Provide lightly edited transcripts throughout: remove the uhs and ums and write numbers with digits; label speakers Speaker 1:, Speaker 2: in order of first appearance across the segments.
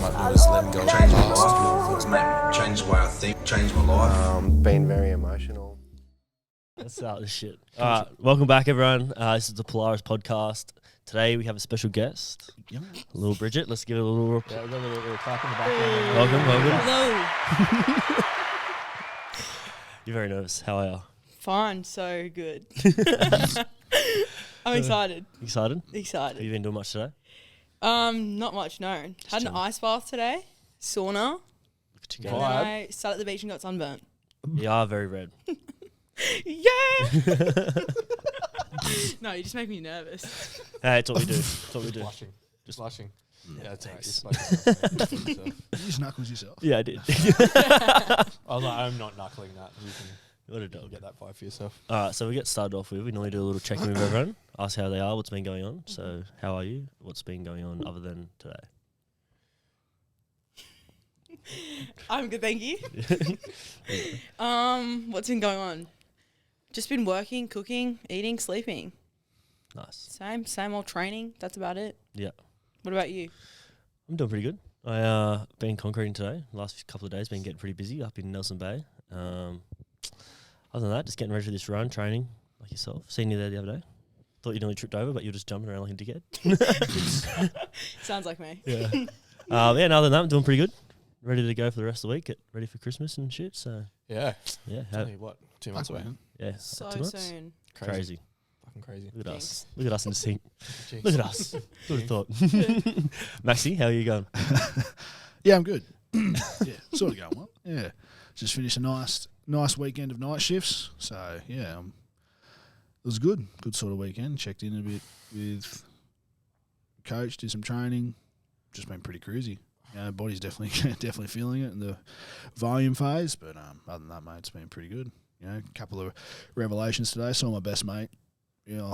Speaker 1: might be honest, letting go changed my life. Changed the way I think, changed my life.
Speaker 2: Been very emotional.
Speaker 3: Let's start this shit. All right, welcome back, everyone. This is the Polaris podcast. Today we have a special guest, little Bridget. Let's give it a little clap in the background. Welcome.
Speaker 4: Hello.
Speaker 3: You're very nervous. How are you?
Speaker 4: Fine, so good. I'm excited.
Speaker 3: Excited? Have
Speaker 4: Excited.
Speaker 3: you been doing much today?
Speaker 4: Not much, no. Had an ice bath today, sauna,
Speaker 3: Look at you
Speaker 4: and then
Speaker 3: go.
Speaker 4: I sat at the beach and got sunburnt.
Speaker 3: You are very red.
Speaker 4: Yeah! No, you just make me nervous.
Speaker 3: Hey, it's what we do. It's what we do.
Speaker 5: Just blushing. Yeah, it's
Speaker 3: Thanks.
Speaker 5: alright.
Speaker 6: You just knuckles yourself.
Speaker 3: Yeah, I did.
Speaker 5: I was like, I'm not knuckling that. You
Speaker 3: What a
Speaker 5: can
Speaker 3: dog.
Speaker 5: get that vibe for yourself.
Speaker 3: All right, so we get started off with, we normally do a little check-in with everyone, ask how they are, what's been going on. So how are you? What's been going on other than today?
Speaker 4: I'm good, thank you. What's been going on? Just been working, cooking, eating, sleeping.
Speaker 3: Nice.
Speaker 4: Same old training. That's about it.
Speaker 3: Yeah.
Speaker 4: What about you?
Speaker 3: I'm doing pretty good. I been concreting today. Last couple of days been getting pretty busy up in Nelson Bay. Other than that, just getting ready for this run, training like yourself. Seen you there the other day. Thought you nearly tripped over, but you're just jumping around like a dickhead.
Speaker 4: Sounds like me.
Speaker 3: Yeah. Yeah. And other than that, I'm doing pretty good. Ready to go for the rest of the week. Get ready for Christmas and shit. So
Speaker 5: Yeah.
Speaker 3: yeah,
Speaker 5: Tell you what, 2 months away.
Speaker 3: yeah.
Speaker 4: So
Speaker 3: 2 months?
Speaker 4: soon.
Speaker 3: Crazy.
Speaker 5: Fucking crazy.
Speaker 3: Look at
Speaker 4: Thanks.
Speaker 3: us. Look at us in the sink.
Speaker 5: Jeez.
Speaker 3: Look at us. Who would have thought? Maxie, how are you going?
Speaker 6: Yeah, I'm good. Yeah, sort of going well. Yeah, just finished a nice weekend of night shifts. So yeah, it was good. Good sort of weekend. Checked in a bit with coach, did some training. Just been pretty cruisy. Body's definitely feeling it in the volume phase. But other than that, mate, it's been pretty good. A couple of revelations today. Saw my best mate.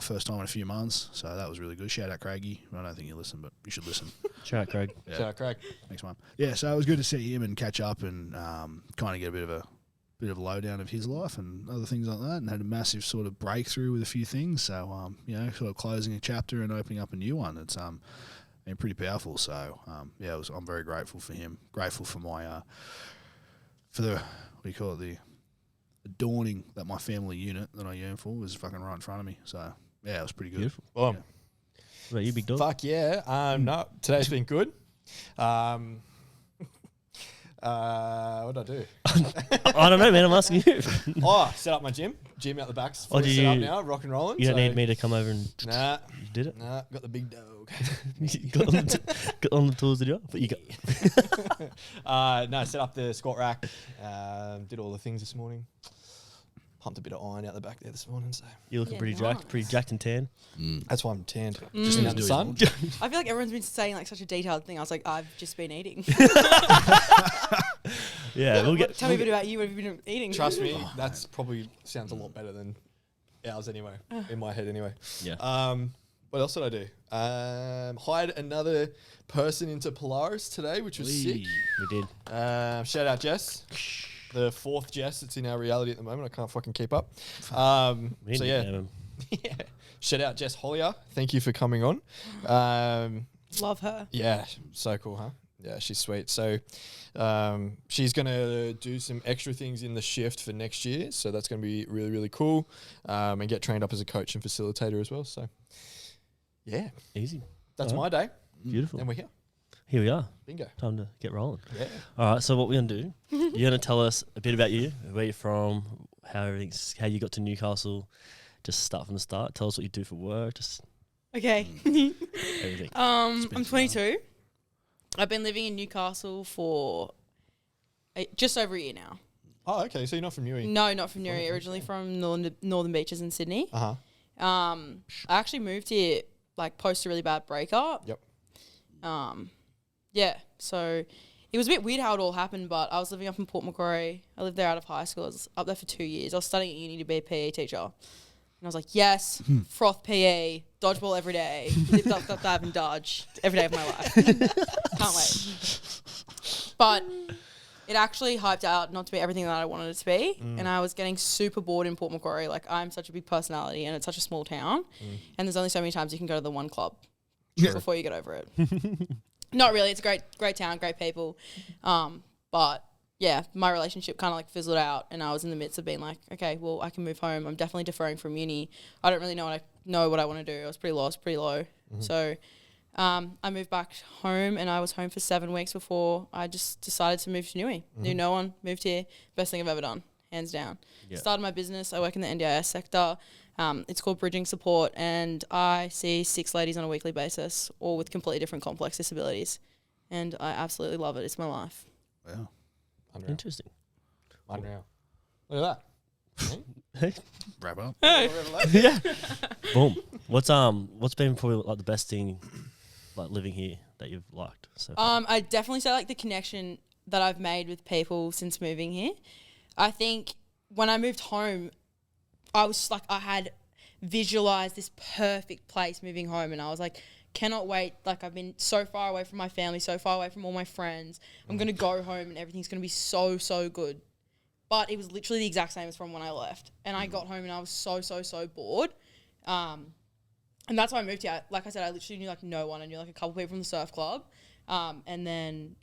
Speaker 6: First time in a few months. So that was really good. Shout out Craigie. I don't think you listen, but you should listen.
Speaker 3: Shout out, Craig.
Speaker 6: Yeah.
Speaker 5: Shout out, Craig.
Speaker 6: Thanks, man. Yeah, so it was good to see him and catch up and kind of get a bit of a lowdown of his life and other things like that, and had a massive sort of breakthrough with a few things. So sort of closing a chapter and opening up a new one. It's been pretty powerful. So I'm very grateful for him. Grateful for my for the the dawning that my family unit that I yearn for was fucking right in front of me. So yeah, it was pretty good.
Speaker 3: Beautiful.
Speaker 5: Well,
Speaker 3: What about you, big dog?
Speaker 5: fuck yeah. No, today's been good. What did I do?
Speaker 3: I don't know, man. I'm asking you.
Speaker 5: Set up my gym. Gym out the back's
Speaker 3: Oh,
Speaker 5: fully
Speaker 3: do
Speaker 5: set up
Speaker 3: you-
Speaker 5: now, rock and rolling.
Speaker 3: You don't
Speaker 5: so
Speaker 3: need me to come over and
Speaker 5: Nah,
Speaker 3: you did it.
Speaker 5: got the big dog.
Speaker 3: got on the tools, did you? But you got.
Speaker 5: No, set up the squat rack. Did all the things this morning. Pumped a bit of iron out the back there this morning. So
Speaker 3: You're looking
Speaker 4: Yeah,
Speaker 3: pretty
Speaker 4: nice.
Speaker 3: jacked and tan.
Speaker 5: that's why I'm tanned.
Speaker 4: Mm.
Speaker 5: Just out in the sun.
Speaker 4: I feel like everyone's been saying like such a detailed thing. I was like, I've just been eating.
Speaker 3: Yeah, we'll get.
Speaker 4: Tell me a bit about you. What have you been eating?
Speaker 5: Trust me, that's probably sounds a lot better than ours anyway, in my head anyway.
Speaker 3: Yeah.
Speaker 5: What else did I do? Hired another person into Polaris today, which was sick.
Speaker 3: We did.
Speaker 5: Shout out Jess, the fourth Jess that's in our reality at the moment. I can't fucking keep up.
Speaker 3: We
Speaker 5: So
Speaker 3: didn't
Speaker 5: yeah,
Speaker 3: name him.
Speaker 5: yeah. Shout out Jess Hollier. Thank you for coming on.
Speaker 4: Love her.
Speaker 5: Yeah, so cool, huh? Yeah, she's sweet. So she's going to do some extra things in the shift for next year. So that's going to be really, really cool. And get trained up as a coach and facilitator as well. So, yeah,
Speaker 3: Easy.
Speaker 5: that's
Speaker 3: Alright.
Speaker 5: my day.
Speaker 3: Beautiful.
Speaker 5: And we're here.
Speaker 3: Here we are.
Speaker 5: Bingo.
Speaker 3: Time to get rolling.
Speaker 5: Yeah.
Speaker 3: All right. So what we're gonna do? You're gonna tell us a bit about you, where you're from, how you got to Newcastle. Just start from the start. Tell us what you do for work. Just
Speaker 4: Okay.
Speaker 3: everything.
Speaker 4: I'm 22. I've been living in Newcastle for just over a year now.
Speaker 5: Oh, okay. So you're not from Newey?
Speaker 4: No, not from Newry. Originally from Northern Beaches in Sydney.
Speaker 5: Uh-huh.
Speaker 4: I actually moved here like post a really bad breakup.
Speaker 5: Yep.
Speaker 4: Yeah. So it was a bit weird how it all happened, but I was living up in Port Macquarie. I lived there out of high school. I was up there for 2 years. I was studying at uni to be a PE teacher. And I was like, yes, froth PE, dodgeball every day, dip, duck, dive, and dodge every day of my life. Can't wait. But it actually hyped out not to be everything that I wanted it to be. And I was getting super bored in Port Macquarie. Like, I'm such a big personality and it's such a small town. And there's only so many times you can go to the one club before you get over it. Not really. It's a great town, great people. But yeah, my relationship kind of like fizzled out, and I was in the midst of being like, okay, well, I can move home. I'm definitely deferring from uni. I don't really know what I want to do. I was pretty lost, pretty low. So I moved back home, and I was home for 7 weeks before I just decided to move to Newey. Knew no one, moved here. Best thing I've ever done, hands down.
Speaker 3: Yeah.
Speaker 4: Started my business. I work in the NDIS sector. It's called Bridging Support, and I see 6 ladies on a weekly basis, all with completely different complex disabilities. And I absolutely love it. It's my life.
Speaker 6: Wow.
Speaker 5: Unreal.
Speaker 3: Interesting.
Speaker 5: Unreal. Look at that.
Speaker 3: Hey.
Speaker 6: Wrap up.
Speaker 3: Yeah. Boom. What's been probably like the best thing, like living here that you've liked so far?
Speaker 4: I definitely say like the connection that I've made with people since moving here. I think when I moved home, I was like, I had visualized this perfect place moving home, and I was like, cannot wait. Like, I've been so far away from my family, so far away from all my friends. I'm going to go home and everything's going to be so, so good. But it was literally the exact same as from when I left. And I got home and I was so, so, so bored. And that's why I moved here. Like I said, I literally knew like no one. I knew like a couple people from the surf club. And then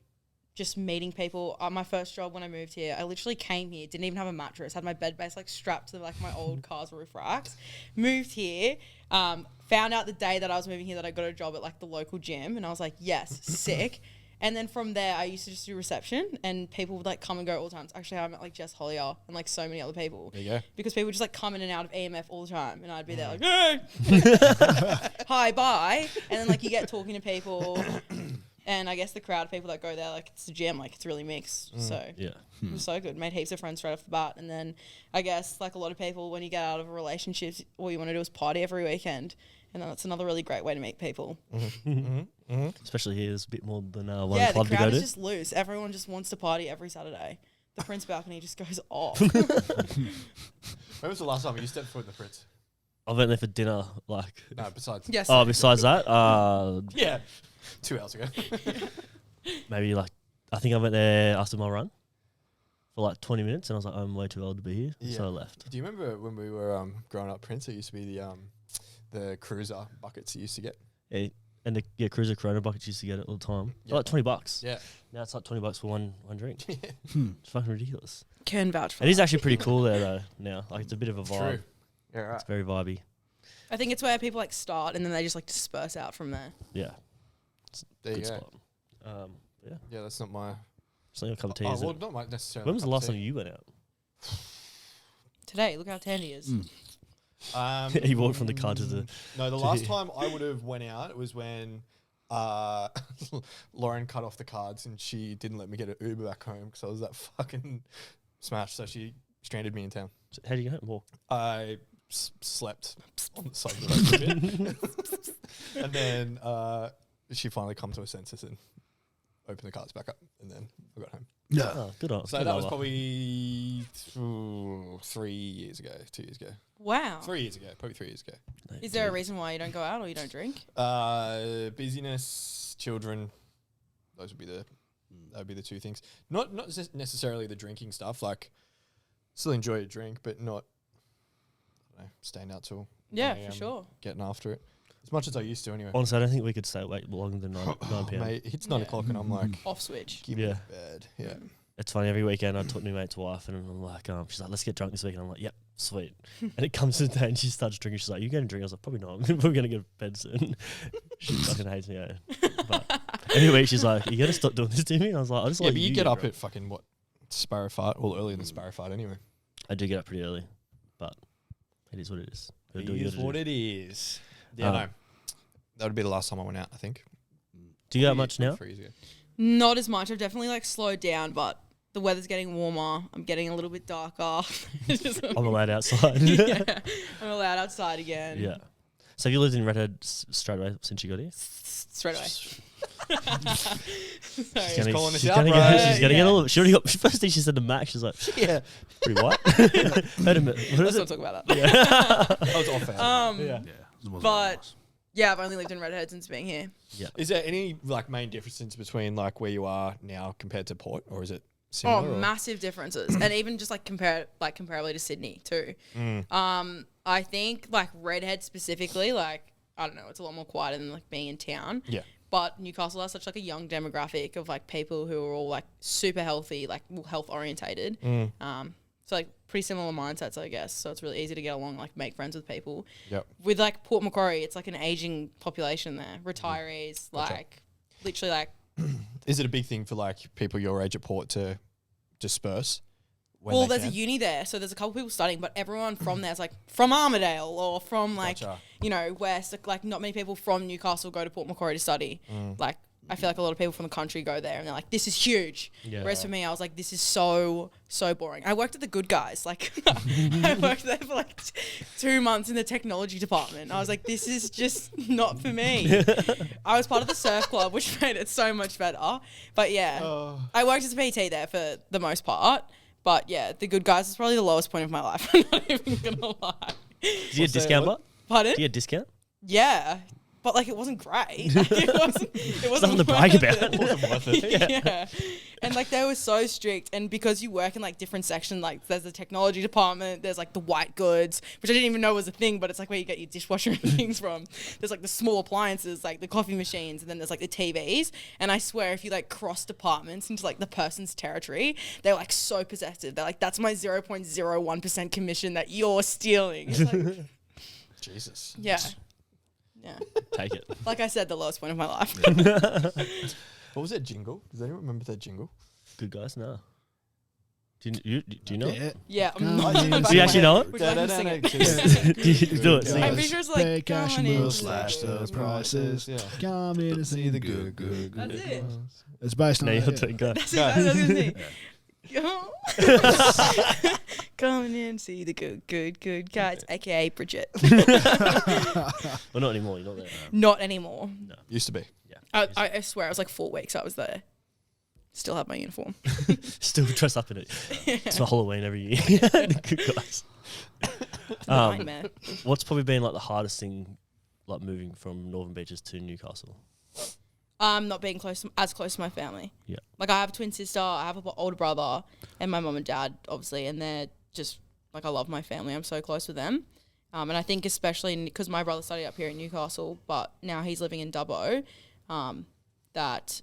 Speaker 4: just meeting people. My first job when I moved here, I literally came here, didn't even have a mattress, had my bed base like strapped to like my old car's roof racks. Moved here, found out the day that I was moving here that I got a job at like the local gym, and I was like, yes, sick. And then from there, I used to just do reception, and people would like come and go all the time. Actually, I met like Jess Hollier and like so many other people.
Speaker 5: There you go.
Speaker 4: Because people would just like come in and out of EMF all the time, and I'd be there like, hey, hi, bye. And then like you get talking to people, and I guess the crowd of people that go there, like it's a gym, like it's really mixed. So
Speaker 3: Yeah.
Speaker 4: it was so good. Made heaps of friends straight off the bat. And then I guess like a lot of people, when you get out of a relationship, all you want to do is party every weekend. And that's another really great way to meet people.
Speaker 3: Especially here, there's a bit more than one
Speaker 4: Yeah, the
Speaker 3: club to go
Speaker 4: crowd
Speaker 3: to.
Speaker 4: is just loose. Everyone just wants to party every Saturday. The Prince balcony just goes off.
Speaker 5: When was the last time you stepped foot in the Prince?
Speaker 3: I went there for dinner, like.
Speaker 5: No, besides.
Speaker 4: Yes.
Speaker 3: Besides that,
Speaker 5: Yeah. 2 hours ago.
Speaker 3: maybe like I think I went there after my run for like 20 minutes, and I was like, I'm way too old to be here,
Speaker 5: Yeah.
Speaker 3: so I left.
Speaker 5: Do you remember when we were growing up, Prince? It used to be the cruiser buckets you used to get.
Speaker 3: Yeah, and the Cruiser Corona buckets used to get it all the time.
Speaker 5: Yeah.
Speaker 3: Like $20.
Speaker 5: Yeah.
Speaker 3: Now it's like $20 for one drink. It's fucking ridiculous.
Speaker 4: Can vouch for
Speaker 3: It is
Speaker 4: that.
Speaker 3: actually pretty cool there though. Now, like it's a bit of a vibe.
Speaker 5: True. Yeah, right.
Speaker 3: It's very vibey.
Speaker 4: I think it's where people like start and then they just like disperse out from there.
Speaker 3: Yeah,
Speaker 5: There you
Speaker 3: good
Speaker 5: go.
Speaker 3: spot. Yeah,
Speaker 5: Yeah, that's not my.
Speaker 3: just like a cup of tea.
Speaker 5: Oh,
Speaker 3: is
Speaker 5: well,
Speaker 3: it?
Speaker 5: not my necessarily.
Speaker 3: When was the
Speaker 5: cup of
Speaker 3: last
Speaker 5: tea.
Speaker 3: time you went out?
Speaker 4: Today, look how tan he is.
Speaker 3: He walked from the car to the.
Speaker 5: No, the
Speaker 3: to
Speaker 5: last
Speaker 3: here.
Speaker 5: time I would have went out was when Lauren cut off the cards and she didn't let me get an Uber back home because I was that fucking smashed. So she stranded me in town.
Speaker 3: How do you go? Walk.
Speaker 5: I slept on the side of the road for a bit. And then she finally come to her senses and opened the cards back up. And then I got home.
Speaker 6: Yeah.
Speaker 3: Oh, good on.
Speaker 5: So
Speaker 3: good
Speaker 5: that was
Speaker 3: on.
Speaker 5: probably 3 years ago, 2 years ago.
Speaker 4: Wow.
Speaker 5: 3 years ago, probably 3 years ago.
Speaker 4: Is there a reason why you don't go out or you don't drink?
Speaker 5: Busyness, children. Those would be that would be the two things. Not necessarily the drinking stuff. Like, still enjoy a drink, but not I don't know, staying out till
Speaker 4: Yeah,
Speaker 5: 1
Speaker 4: for
Speaker 5: a.m.,
Speaker 4: sure.
Speaker 5: getting after it as much as I used to anyway.
Speaker 3: Honestly, I don't think we could stay awake longer than 9 p.m.
Speaker 5: Mate, it hits 9
Speaker 4: Yeah.
Speaker 5: o'clock and I'm like,
Speaker 4: Off switch.
Speaker 5: give me
Speaker 3: Yeah.
Speaker 5: bed. Yeah.
Speaker 3: It's funny, every weekend I talk to my mate's wife and I'm like, she's like, let's get drunk this week. And I'm like, yep, sweet. And it comes to the day and she starts drinking. She's like, you going to drink? I was like, probably not. I'm probably going to go to bed soon. She fucking hates me. But every week she's like, you got to stop doing this to me? And I was like, I just
Speaker 5: Yeah,
Speaker 3: like
Speaker 5: but you get up
Speaker 3: drunk.
Speaker 5: at fucking what? Sparrow fight, well, earlier than Sparrow fight anyway.
Speaker 3: I do get up pretty early, but it is what it is. Gotta do what you gotta do.
Speaker 5: it is. Yeah,
Speaker 3: Um,
Speaker 5: no. That would be the last time I went out, I think.
Speaker 3: Do you go out much now?
Speaker 5: 3 years ago.
Speaker 4: Not as much. I've definitely like slowed down, but the weather's getting warmer. I'm getting a little bit darker. It's just-
Speaker 3: I'm allowed outside.
Speaker 4: yeah, I'm allowed outside again.
Speaker 3: Yeah. So have you lived in Redhead straight away since you got here?
Speaker 4: Straight away.
Speaker 3: She's
Speaker 4: Sorry.
Speaker 3: gonna,
Speaker 5: calling us
Speaker 3: she's
Speaker 5: out,
Speaker 3: gonna
Speaker 5: bro.
Speaker 3: get, she's gonna
Speaker 4: Yeah.
Speaker 3: get all. She already got. First thing she said to Max, she's like,
Speaker 5: Yeah.
Speaker 3: "Pretty white." Wait a minute. What
Speaker 4: Let's
Speaker 3: is
Speaker 4: not
Speaker 3: it?
Speaker 4: talk about that.
Speaker 5: That was off air.
Speaker 3: Yeah.
Speaker 6: Yeah. It wasn't
Speaker 4: But-
Speaker 6: very nice.
Speaker 4: Yeah, I've only lived in Redhead since being here.
Speaker 5: Is there any like main differences between like where you are now compared to Port, or is it
Speaker 4: Oh,
Speaker 5: similar? or?
Speaker 4: massive differences, and even just like comparably to Sydney too. I think like Redhead specifically, like I don't know, it's a lot more quieter than like being in town.
Speaker 5: Yeah.
Speaker 4: But Newcastle has such like a young demographic of like people who are all like super healthy, like health orientated. So like pretty similar mindsets, I guess. So it's really easy to get along, like make friends with people.
Speaker 5: Yep.
Speaker 4: With like Port Macquarie, it's like an aging population there, retirees, like literally like.
Speaker 5: Is it a big thing for like people your age at Port to disperse?
Speaker 4: Well, there's a uni there, so there's a couple people studying, but everyone from there is like from Armidale or from like you know West. Like not many people from Newcastle go to Port Macquarie to study. Like I feel like a lot of people from the country go there, and they're like, "This is huge."
Speaker 3: Yeah.
Speaker 4: Whereas for me, I was like, "This is so boring." I worked at the Good Guys. Like I worked there for like 2 months in the technology department. I was like, "This is just not for me." I was part of the surf club, which made it so much better. But yeah, I worked as a PT there for the most part. But yeah, the Good Guys is probably the lowest point of my life. I'm not even gonna lie.
Speaker 3: Did you get a discount, but?
Speaker 4: Pardon?
Speaker 3: Did you get a discount?
Speaker 4: Yeah, but like it wasn't great. Like, it wasn't
Speaker 3: Nothing to brag
Speaker 4: worth
Speaker 3: about.
Speaker 4: it.
Speaker 3: It wasn't worth it.
Speaker 4: Yeah. And like they were so strict, and because you work in like different sections, like there's the technology department, there's like the white goods, which I didn't even know was a thing, but it's like where you get your dishwasher and things from. There's like the small appliances, like the coffee machines, and then there's like the TVs. And I swear, if you like cross departments into like the person's territory, they're like so possessive. They're like, "That's my 0.01% commission that you're stealing." It's like,
Speaker 5: Jesus.
Speaker 4: yeah. Yeah.
Speaker 3: Take it.
Speaker 4: Like I said, the lowest point of my life.
Speaker 5: What was that jingle? Does anyone remember that jingle?
Speaker 3: Good guys, no. Do you know it?
Speaker 4: Yeah.
Speaker 6: Come
Speaker 4: I'm
Speaker 6: on.
Speaker 4: not
Speaker 3: Do you actually know it?
Speaker 4: Would you like me to sing it?
Speaker 3: Do you do it? Sing
Speaker 4: I'm
Speaker 3: it.
Speaker 4: pretty sure it's
Speaker 6: Pay
Speaker 4: like
Speaker 6: cash
Speaker 4: come
Speaker 6: and
Speaker 4: on
Speaker 6: we'll
Speaker 4: in.
Speaker 6: slash the prices.
Speaker 5: Yeah.
Speaker 6: Come in and see the good.
Speaker 4: That's it.
Speaker 6: It's based on
Speaker 3: No, you're
Speaker 6: that,
Speaker 3: doing good.
Speaker 4: That's it. That's what I was gonna say. Come in, see the good guys, aka Bridget.
Speaker 3: Well, not anymore. You're not there.
Speaker 4: Not anymore.
Speaker 5: Used to be.
Speaker 3: Yeah.
Speaker 4: I swear, it was like 4 weeks I was there. Still have my uniform.
Speaker 3: Still dress up in it. It's for Halloween every year. Good guys.
Speaker 4: Nightmare.
Speaker 3: What's probably been like the hardest thing, like moving from Northern Beaches to Newcastle?
Speaker 4: Not being as close to my family.
Speaker 3: Yeah.
Speaker 4: Like I have a twin sister, I have an older brother, and my mum and dad, obviously, and they're just like I love my family. I'm so close with them, and I think especially because my brother studied up here in Newcastle, but now he's living in Dubbo, that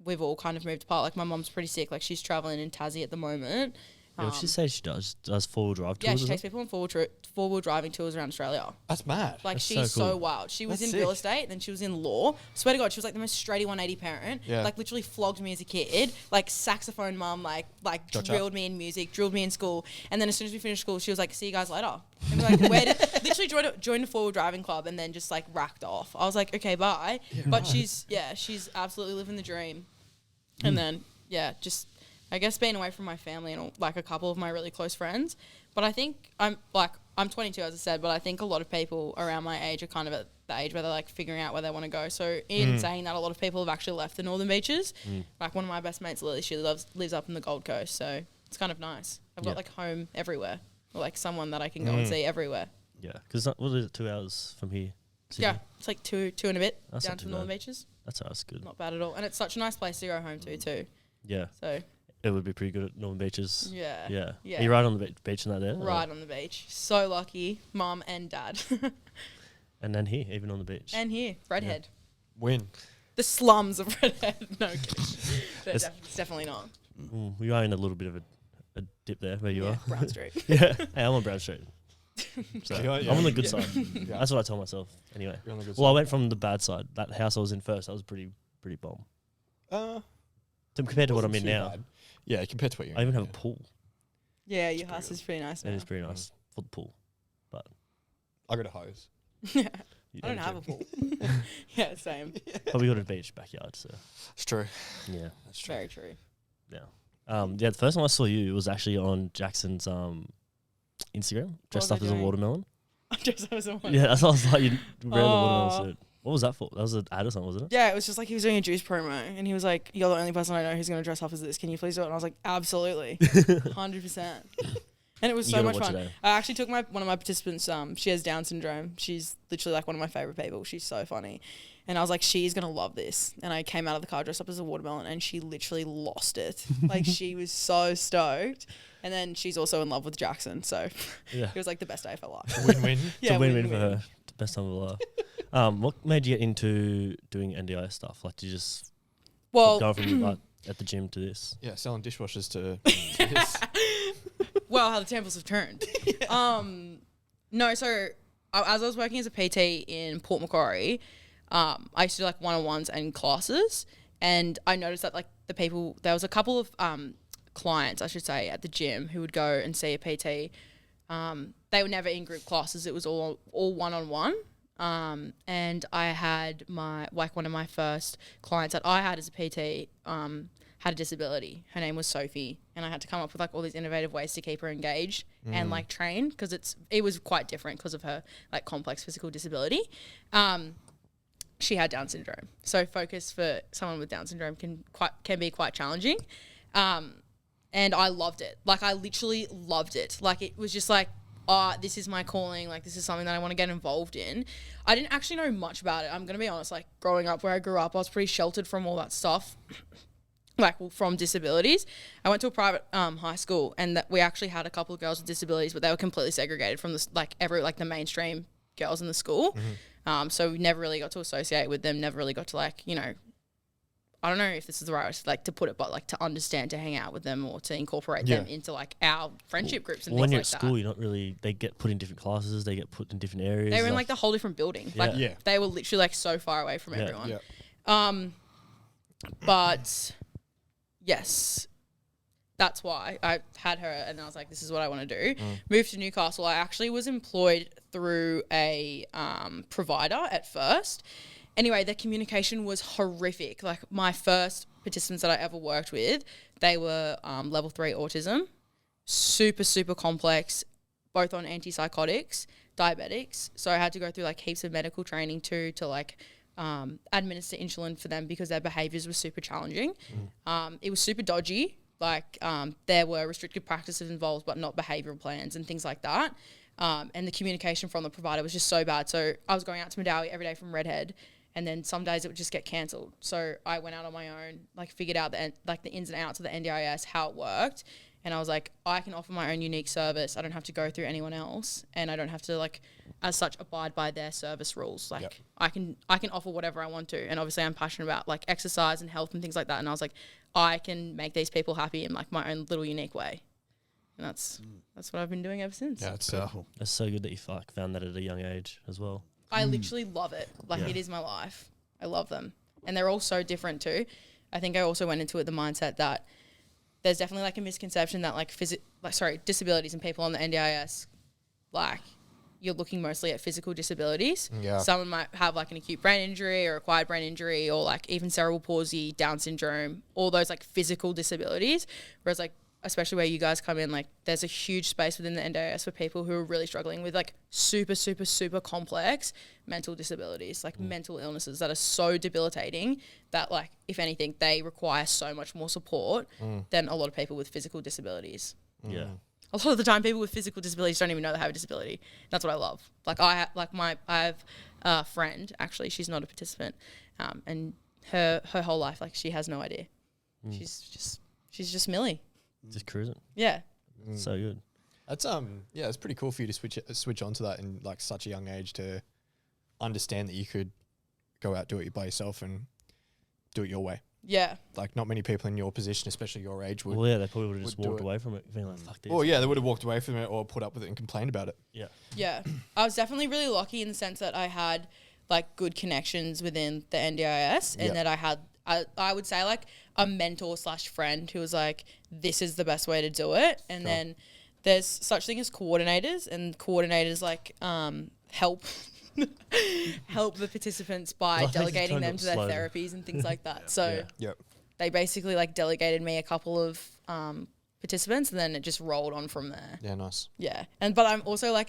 Speaker 4: we've all kind of moved apart. Like my mum's pretty sick, like she's traveling in Tassie at the moment.
Speaker 3: Yeah, what she say she does 4-wheel drive tours.
Speaker 4: Yeah, she
Speaker 3: or
Speaker 4: takes
Speaker 3: something?
Speaker 4: people on four-wheel driving tours around Australia.
Speaker 5: That's mad.
Speaker 4: Like
Speaker 3: That's
Speaker 4: she's
Speaker 3: so
Speaker 4: so
Speaker 3: cool.
Speaker 4: wild. She was
Speaker 5: That's
Speaker 4: in real
Speaker 5: sick.
Speaker 4: estate, then she was in law. Swear to God, she was like the most straighty 180 parent.
Speaker 5: Yeah.
Speaker 4: Like literally flogged me as a kid. Like saxophone mum, like
Speaker 5: Gotcha.
Speaker 4: drilled me in music, drilled me in school. And then as soon as we finished school, she was like, "See you guys later." And we're like, where did literally joined a four-wheel driving club and then just like racked off. I was like, okay, bye. But she's absolutely living the dream. And then just I guess being away from my family and like a couple of my really close friends. But I think I'm 22, as I said, but I think a lot of people around my age are kind of at the age where they're like figuring out where they want to go. So in saying that, a lot of people have actually left the Northern Beaches. Like one of my best mates, Lily, she lives up in the Gold Coast. So it's kind of nice. I've got like home everywhere, or like someone that I can go and see everywhere.
Speaker 3: Yeah, because what is it? 2 hours from here. Sydney?
Speaker 4: Yeah, it's like two and a bit
Speaker 3: That's
Speaker 4: down
Speaker 3: not
Speaker 4: to
Speaker 3: too
Speaker 4: the Northern
Speaker 3: bad.
Speaker 4: Beaches.
Speaker 3: That's good.
Speaker 4: Not bad at all. And it's such a nice place to go home to too.
Speaker 3: Yeah,
Speaker 4: So
Speaker 3: it would be pretty good at Northern Beaches.
Speaker 4: yeah.
Speaker 3: Yeah.
Speaker 4: Yeah.
Speaker 3: Are you right on the beach and that there?
Speaker 4: Right on the beach. So lucky, mum and dad.
Speaker 3: And then here, even on the beach.
Speaker 4: And here, Redhead.
Speaker 5: Win.
Speaker 4: The slums of Redhead. No kidding.
Speaker 3: It's-
Speaker 4: It's definitely not.
Speaker 3: We are in a little bit of a dip there where you are.
Speaker 4: Brown Street.
Speaker 3: Yeah. Hey, I'm on Brown Street. So
Speaker 5: Yeah,
Speaker 3: I'm on the good
Speaker 4: yeah.
Speaker 3: side.
Speaker 5: Yeah.
Speaker 3: That's what I tell myself. Anyway.
Speaker 5: You're on the good
Speaker 3: Well, I
Speaker 5: side.
Speaker 3: went from the bad side. That house I was in first, that was pretty bomb.
Speaker 5: Uh,
Speaker 3: So compared to what I'm
Speaker 5: wasn't
Speaker 3: in
Speaker 5: too
Speaker 3: now,
Speaker 5: bad. Yeah, compared to what you're
Speaker 3: I even
Speaker 5: in,
Speaker 3: have a pool.
Speaker 4: Yeah, your house is pretty nice.
Speaker 3: It
Speaker 4: Now.
Speaker 3: is pretty nice for the pool.
Speaker 5: I got a hose.
Speaker 4: Yeah.
Speaker 3: You
Speaker 4: I don't have a
Speaker 3: too.
Speaker 4: pool. Yeah, same.
Speaker 3: But we got a beach backyard, so
Speaker 5: It's true.
Speaker 3: yeah.
Speaker 5: That's true.
Speaker 4: Very true.
Speaker 3: The first time I saw you was actually on Jackson's Instagram, dressed
Speaker 4: was I
Speaker 3: up as a
Speaker 4: doing?
Speaker 3: watermelon.
Speaker 4: Just as a one.
Speaker 3: Yeah, that's what I was like. You wearing the
Speaker 4: Oh.
Speaker 3: watermelon suit. What was that for? That was an ad or something, wasn't it?
Speaker 4: Yeah, it was just like he was doing a juice promo, and he was like, "You're the only person I know who's going to dress up as this. Can you please do it?" And I was like, "Absolutely, 100%." And it was
Speaker 3: You
Speaker 4: so
Speaker 3: gotta
Speaker 4: much
Speaker 3: watch
Speaker 4: fun.
Speaker 3: it, eh?
Speaker 4: I actually took one of my participants. She has Down syndrome. She's literally like one of my favorite people. She's so funny, and I was like, "She's gonna love this." And I came out of the car dressed up as a watermelon, and she literally lost it. Like she was so stoked. And then she's also in love with Jackson, so
Speaker 3: Yeah.
Speaker 4: it was like the best day of her life.
Speaker 5: Win-win.
Speaker 3: It's a win-win for her. best time of my life. What made you get into doing NDIS stuff? Like, did you just
Speaker 4: Well,
Speaker 3: go from like at the gym to this?
Speaker 5: Yeah, selling dishwashers to this.
Speaker 4: well, how the tables have turned. No, so as I was working as a PT in Port Macquarie, I used to do like one-on-ones and classes, and I noticed that like there was a couple of clients, I should say, at the gym who would go and see a PT. They were never in group classes; it was all one-on-one. And I had one of my first clients that I had as a PT had a disability. Her name was Sophie, and I had to come up with like all these innovative ways to keep her engaged and like train, because it was quite different because of her like complex physical disability. She had Down syndrome, so focus for someone with Down syndrome can be quite challenging. And I loved it. Like, I literally loved it. Like, it was just like, this is my calling. Like, this is something that I want to get involved in. I didn't actually know much about it. I'm going to be honest. Like, growing up where I grew up, I was pretty sheltered from all that stuff. From disabilities. I went to a private high school, and we actually had a couple of girls with disabilities, but they were completely segregated from the mainstream girls in the school. Mm-hmm. So we never really got to associate with them, never really got to I don't know if this is the right way to put it, but to understand, to hang out with them, or to incorporate them into our friendship groups and things like that.
Speaker 3: When you're at school, you're not really. They get put in different classes. They get put in different areas.
Speaker 4: They were in the whole different building.
Speaker 3: Yeah.
Speaker 4: They were literally so far away from everyone.
Speaker 5: Yeah.
Speaker 4: But yes, that's why I had her, and I was like, this is what I want to do. Moved to Newcastle. I actually was employed through a provider at first. Anyway, the communication was horrific. Like, my first participants that I ever worked with, they were level 3 autism, super, super complex, both on antipsychotics, diabetics. So I had to go through heaps of medical training too to administer insulin for them, because their behaviours were super challenging. It was super dodgy. There were restricted practices involved, but not behavioural plans and things like that. And the communication from the provider was just so bad. So I was going out to Madawi every day from Redhead, and then some days it would just get cancelled. So I went out on my own, figured out the ins and outs of the NDIS, how it worked. And I was like, I can offer my own unique service. I don't have to go through anyone else, and I don't have to as such abide by their service rules. I can offer whatever I want to. And obviously I'm passionate about exercise and health and things like that. And I was like, I can make these people happy in my own little unique way. And that's what I've been doing ever since.
Speaker 5: Yeah, it's powerful.
Speaker 3: That's so good that you found that at a young age as well.
Speaker 4: I literally love it. It is my life. I love them. And they're all so different too. I think I also went into it the mindset that there's definitely a misconception that disabilities and people on the NDIS, you're looking mostly at physical disabilities.
Speaker 5: Yeah.
Speaker 4: Someone might have an acute brain injury or acquired brain injury, or even cerebral palsy, Down syndrome, all those physical disabilities. Whereas especially where you guys come in, there's a huge space within the NDIS for people who are really struggling with super, super, super complex mental disabilities, mental illnesses that are so debilitating that if anything, they require so much more support than a lot of people with physical disabilities.
Speaker 3: Yeah.
Speaker 4: A lot of the time, people with physical disabilities don't even know they have a disability. That's what I love. I have a friend, actually, she's not a participant, and her whole life, she has no idea. She's just Millie.
Speaker 3: Just cruising.
Speaker 4: Yeah.
Speaker 3: So good.
Speaker 5: That's it's pretty cool for you to switch onto that in such a young age, to understand that you could go out, do it by yourself, and do it your way.
Speaker 4: Yeah.
Speaker 5: Not many people in your position, especially your age, would.
Speaker 3: Well, yeah, they probably would have just
Speaker 5: would do
Speaker 3: walked
Speaker 5: it.
Speaker 3: away from it, being fuck this.
Speaker 5: Well, yeah, they would have walked away from it or put up with it and complained about it.
Speaker 3: Yeah.
Speaker 4: Yeah. I was definitely really lucky in the sense that I had good connections within the NDIS, and that I had, I would say a mentor / friend who was this is the best way to do it. And then there's such thing as coordinators, and coordinators help help the participants by delegating them to their therapies and things like that. So they basically delegated me a couple of participants, and then it just rolled on from there.
Speaker 5: Yeah, nice.
Speaker 4: Yeah. But I'm also I'm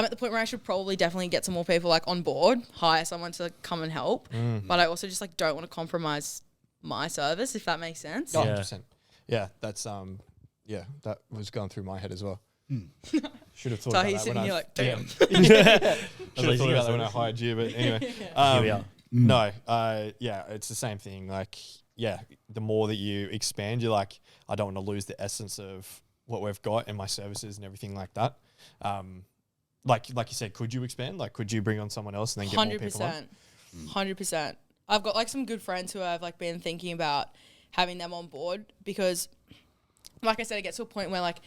Speaker 4: at the point where I should probably definitely get some more people on board, hire someone to come and help. But I also just don't want to compromise my service, if that makes sense.
Speaker 5: 100%. Yeah, that's that was going through my head as well. Should have thought
Speaker 4: So
Speaker 5: about
Speaker 4: he's
Speaker 5: that
Speaker 4: sitting
Speaker 5: when
Speaker 4: here
Speaker 5: I
Speaker 4: damn.
Speaker 5: should have thought about that when I hired you, but anyway. No, it's the same thing. The more that you expand, you're I don't want to lose the essence of what we've got and my services and everything like that. like you said, could you expand? Like, could you bring on someone else and then get more people on?
Speaker 4: 100%. I've got like some good friends who I've like been thinking about having them on board because, like I said, it gets to a point where like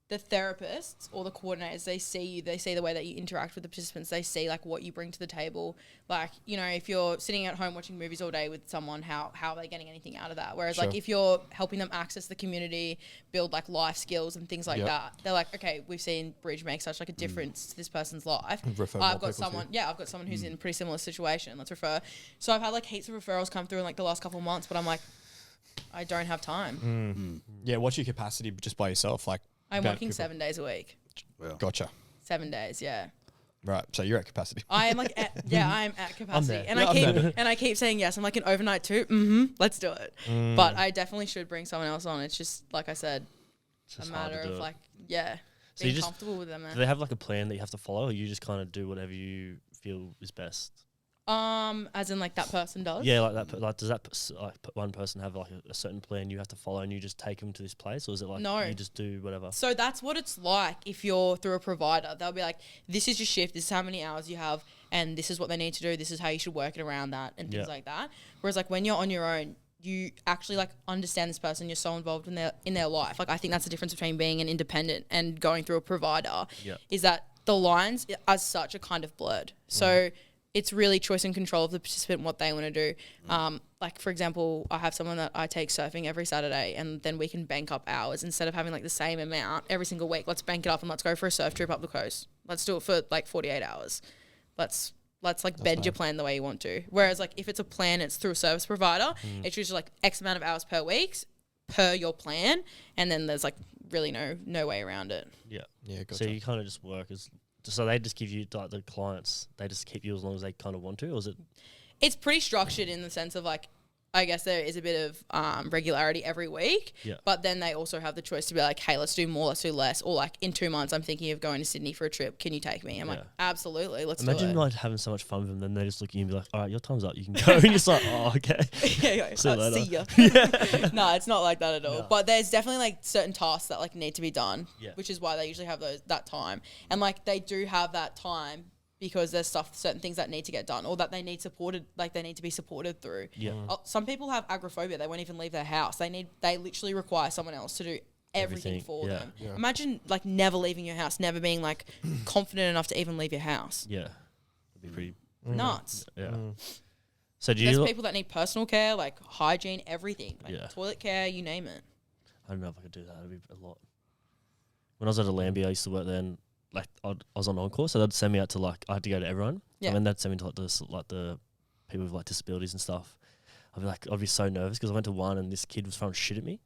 Speaker 4: the therapists or the coordinators, they see you, they see the way that you interact with the participants, they see like what you bring to the table. Like, you know, if you're sitting at home watching movies all day with someone, how are they getting anything out of that? Whereas like if you're helping them access the community, build like life skills and things like that, they're like, okay, we've seen Bridge make such like a difference to this person's life. I've got someone who's in a pretty similar situation. Let's refer. So I've had like heaps of referrals come through in like the last couple of months, but I'm like, I don't have time.
Speaker 5: Yeah, what's your capacity just by yourself? Like,
Speaker 4: I'm working 7 days a week.
Speaker 6: Well,
Speaker 5: gotcha.
Speaker 4: 7 days, yeah.
Speaker 5: Right, so you're at capacity.
Speaker 4: I am like, I am at capacity,
Speaker 3: there.
Speaker 4: and I keep saying yes. I'm like an overnight too. Let's do it. But I definitely should bring someone else on. It's just like I said, a matter of like,
Speaker 3: So
Speaker 4: being comfortable with them.
Speaker 3: Do they have like a plan that you have to follow, or you just kind of do whatever you feel is best?
Speaker 4: As in like that person does.
Speaker 3: Yeah, like that. Like, does one person have like a certain plan you have to follow, and you just take them to this place, or is it like you just do whatever?
Speaker 4: So that's what it's like if you're through a provider. They'll be like, "This is your shift. This is how many hours you have, and this is what they need to do. This is how you should work it around that, and things like that." Whereas like when you're on your own, you actually like understand this person. You're so involved in their life. Like I think that's the difference between being an independent and going through a provider. Is that the lines as such are kind of blurred. So it's really choice and control of the participant and what they want to do. Like, for example, I have someone that I take surfing every Saturday, and then we can bank up hours. Instead of having, like, the same amount every single week, let's bank it up and let's go for a surf trip up the coast. Let's do it for, like, 48 hours. Let's bend your plan the way you want to. Whereas, like, if it's a plan, it's through a service provider, it's usually, like, X amount of hours per week per your plan, and then there's, like, really no way around it.
Speaker 3: Yeah.
Speaker 5: Gotcha.
Speaker 3: So you kind of just work as... So they just give you, like, the clients, they just keep you as long as they kind of want to, or is it...
Speaker 4: It's pretty structured in the sense of, like, I guess there is a bit of regularity every week, but then they also have the choice to be like, hey, let's do more, let's do less, or like in 2 months I'm thinking of going to Sydney for a trip, can you take me? I'm like, absolutely, let's do it.
Speaker 3: Imagine like having so much fun with them, then they just look at you and be like, all right, your time's up, you can go. And you're just like, oh, okay. See you later.
Speaker 4: See ya. No, it's not like that at all. No. But there's definitely like certain tasks that like need to be done, which is why they usually have that time. And like they do have that time because there's certain things that need to get done or that they need supported, like they need to be supported through. Some people have agoraphobia. They won't even leave their house. They literally require someone else to do everything for them. Imagine like never leaving your house, never being like confident enough to even leave your house.
Speaker 3: It'd be pretty
Speaker 4: nuts.
Speaker 3: So
Speaker 4: there's people that need personal care, like hygiene, everything, like toilet care, you name it.
Speaker 3: I don't know if I could do that. It'd be a lot. When I was at Alambia, I used to work there, and like I was on encore, so they'd send me out to like I had to go to everyone. And then they'd send me to like the people with like disabilities and stuff. I'd be so nervous because I went to one and this kid was throwing shit at me.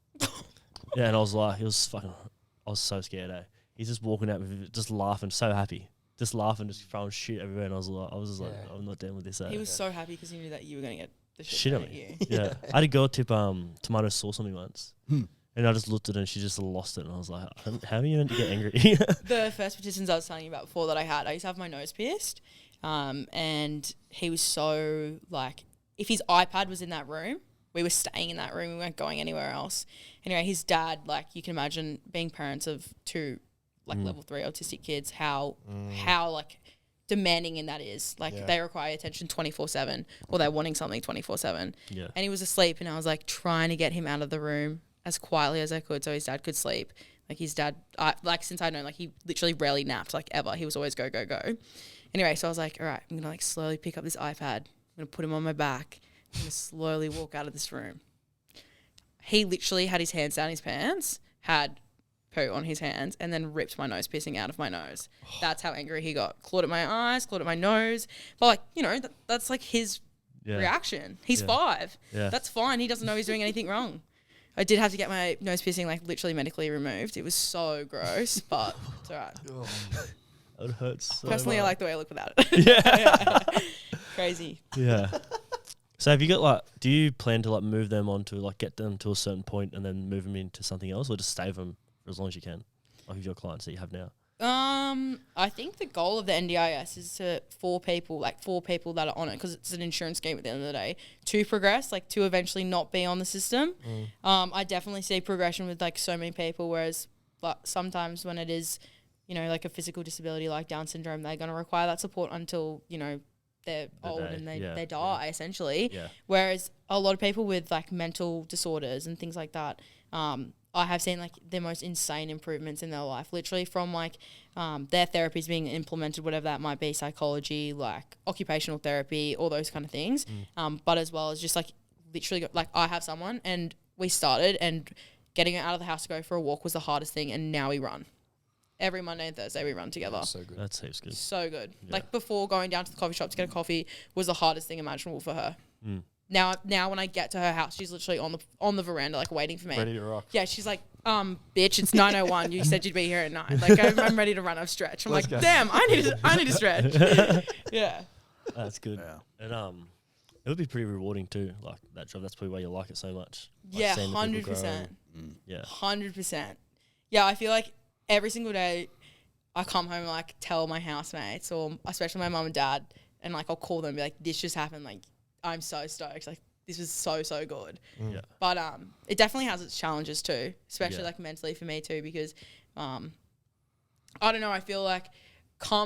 Speaker 3: And I was like, I was so scared. He's just walking out with just laughing, so happy, just laughing, just throwing shit everywhere. And I was just like, I'm not down with this.
Speaker 4: He was so happy because he knew that you were going to get the
Speaker 3: shit at me. I had a girl tip tomato sauce on me once. And I just looked at her and she just lost it. And I was like, how are you meant to get angry?
Speaker 4: The first participants I was telling you about before that I used to have my nose pierced. And he was so, like, if his iPad was in that room, we were staying in that room. We weren't going anywhere else. Anyway, his dad, like, you can imagine being parents of two, like, level 3 autistic kids, how like, demanding in that is. Like, they require attention 24/7 or they're wanting something 24/7. And he was asleep and I was, like, trying to get him out of the room as quietly as I could so his dad could sleep. Like his dad, since I'd known, like he literally rarely napped, like ever. He was always go, go, go. Anyway, so I was like, all right, I'm going to like slowly pick up this iPad. I'm going to put him on my back. I'm going to slowly walk out of this room. He literally had his hands down his pants, had poo on his hands, and then ripped my nose piercing out of my nose. That's how angry he got. Clawed at my eyes, clawed at my nose. But like, you know, that's like his reaction. He's 5. That's fine. He doesn't know he's doing anything wrong. I did have to get my nose piercing like literally medically removed. It was so gross, but it's all right.
Speaker 3: It hurts so
Speaker 4: Personally,
Speaker 3: much.
Speaker 4: I like the way I look without it. Crazy.
Speaker 3: So have you got like, do you plan to like move them on to like get them to a certain point and then move them into something else, or just stay with them for as long as you can, like with your clients that you have now?
Speaker 4: I think the goal of the NDIS is to 4 people that are on it, because it's an insurance scheme at the end of the day, to progress, like to eventually not be on the system. I definitely see progression with like so many people, whereas like sometimes when it is, you know, like a physical disability like Down syndrome, they're going to require that support until, you know, they're old and they die essentially.
Speaker 3: Yeah.
Speaker 4: Whereas a lot of people with like mental disorders and things like that, I have seen like the most insane improvements in their life, literally from like their therapies being implemented, whatever that might be, psychology, like occupational therapy, all those kind of things. But as well as just like literally like I have someone and we started and getting her out of the house to go for a walk was the hardest thing, and now we run. Every Monday and Thursday we run together.
Speaker 5: So good.
Speaker 3: That seems good.
Speaker 4: So good.
Speaker 3: Yeah.
Speaker 4: Like before going down to the coffee shop to get a coffee was the hardest thing imaginable for her. Now when I get to her house, she's literally on the veranda like waiting for me.
Speaker 5: Ready to rock.
Speaker 4: Yeah, she's like, bitch, it's 9:01. You said you'd be here at 9. Like I'm ready to run. I've stretched. I'm
Speaker 5: Let's
Speaker 4: like,
Speaker 5: go.
Speaker 4: damn, I need to stretch. Yeah.
Speaker 3: That's good.
Speaker 6: Yeah.
Speaker 3: And it would be pretty rewarding too, like that job. That's probably why you like it so much. Like
Speaker 4: Yeah,
Speaker 3: seeing the people
Speaker 4: 100%.
Speaker 3: grow. Yeah.
Speaker 4: 100%. Yeah, I feel like every single day I come home and like tell my housemates or especially my mum and dad, and like I'll call them and be like, this just happened. Like I'm so stoked. Like this was so good.
Speaker 3: Yeah.
Speaker 4: But it definitely has its challenges too, especially
Speaker 3: Yeah.
Speaker 4: like mentally for me too, because I don't know, I feel like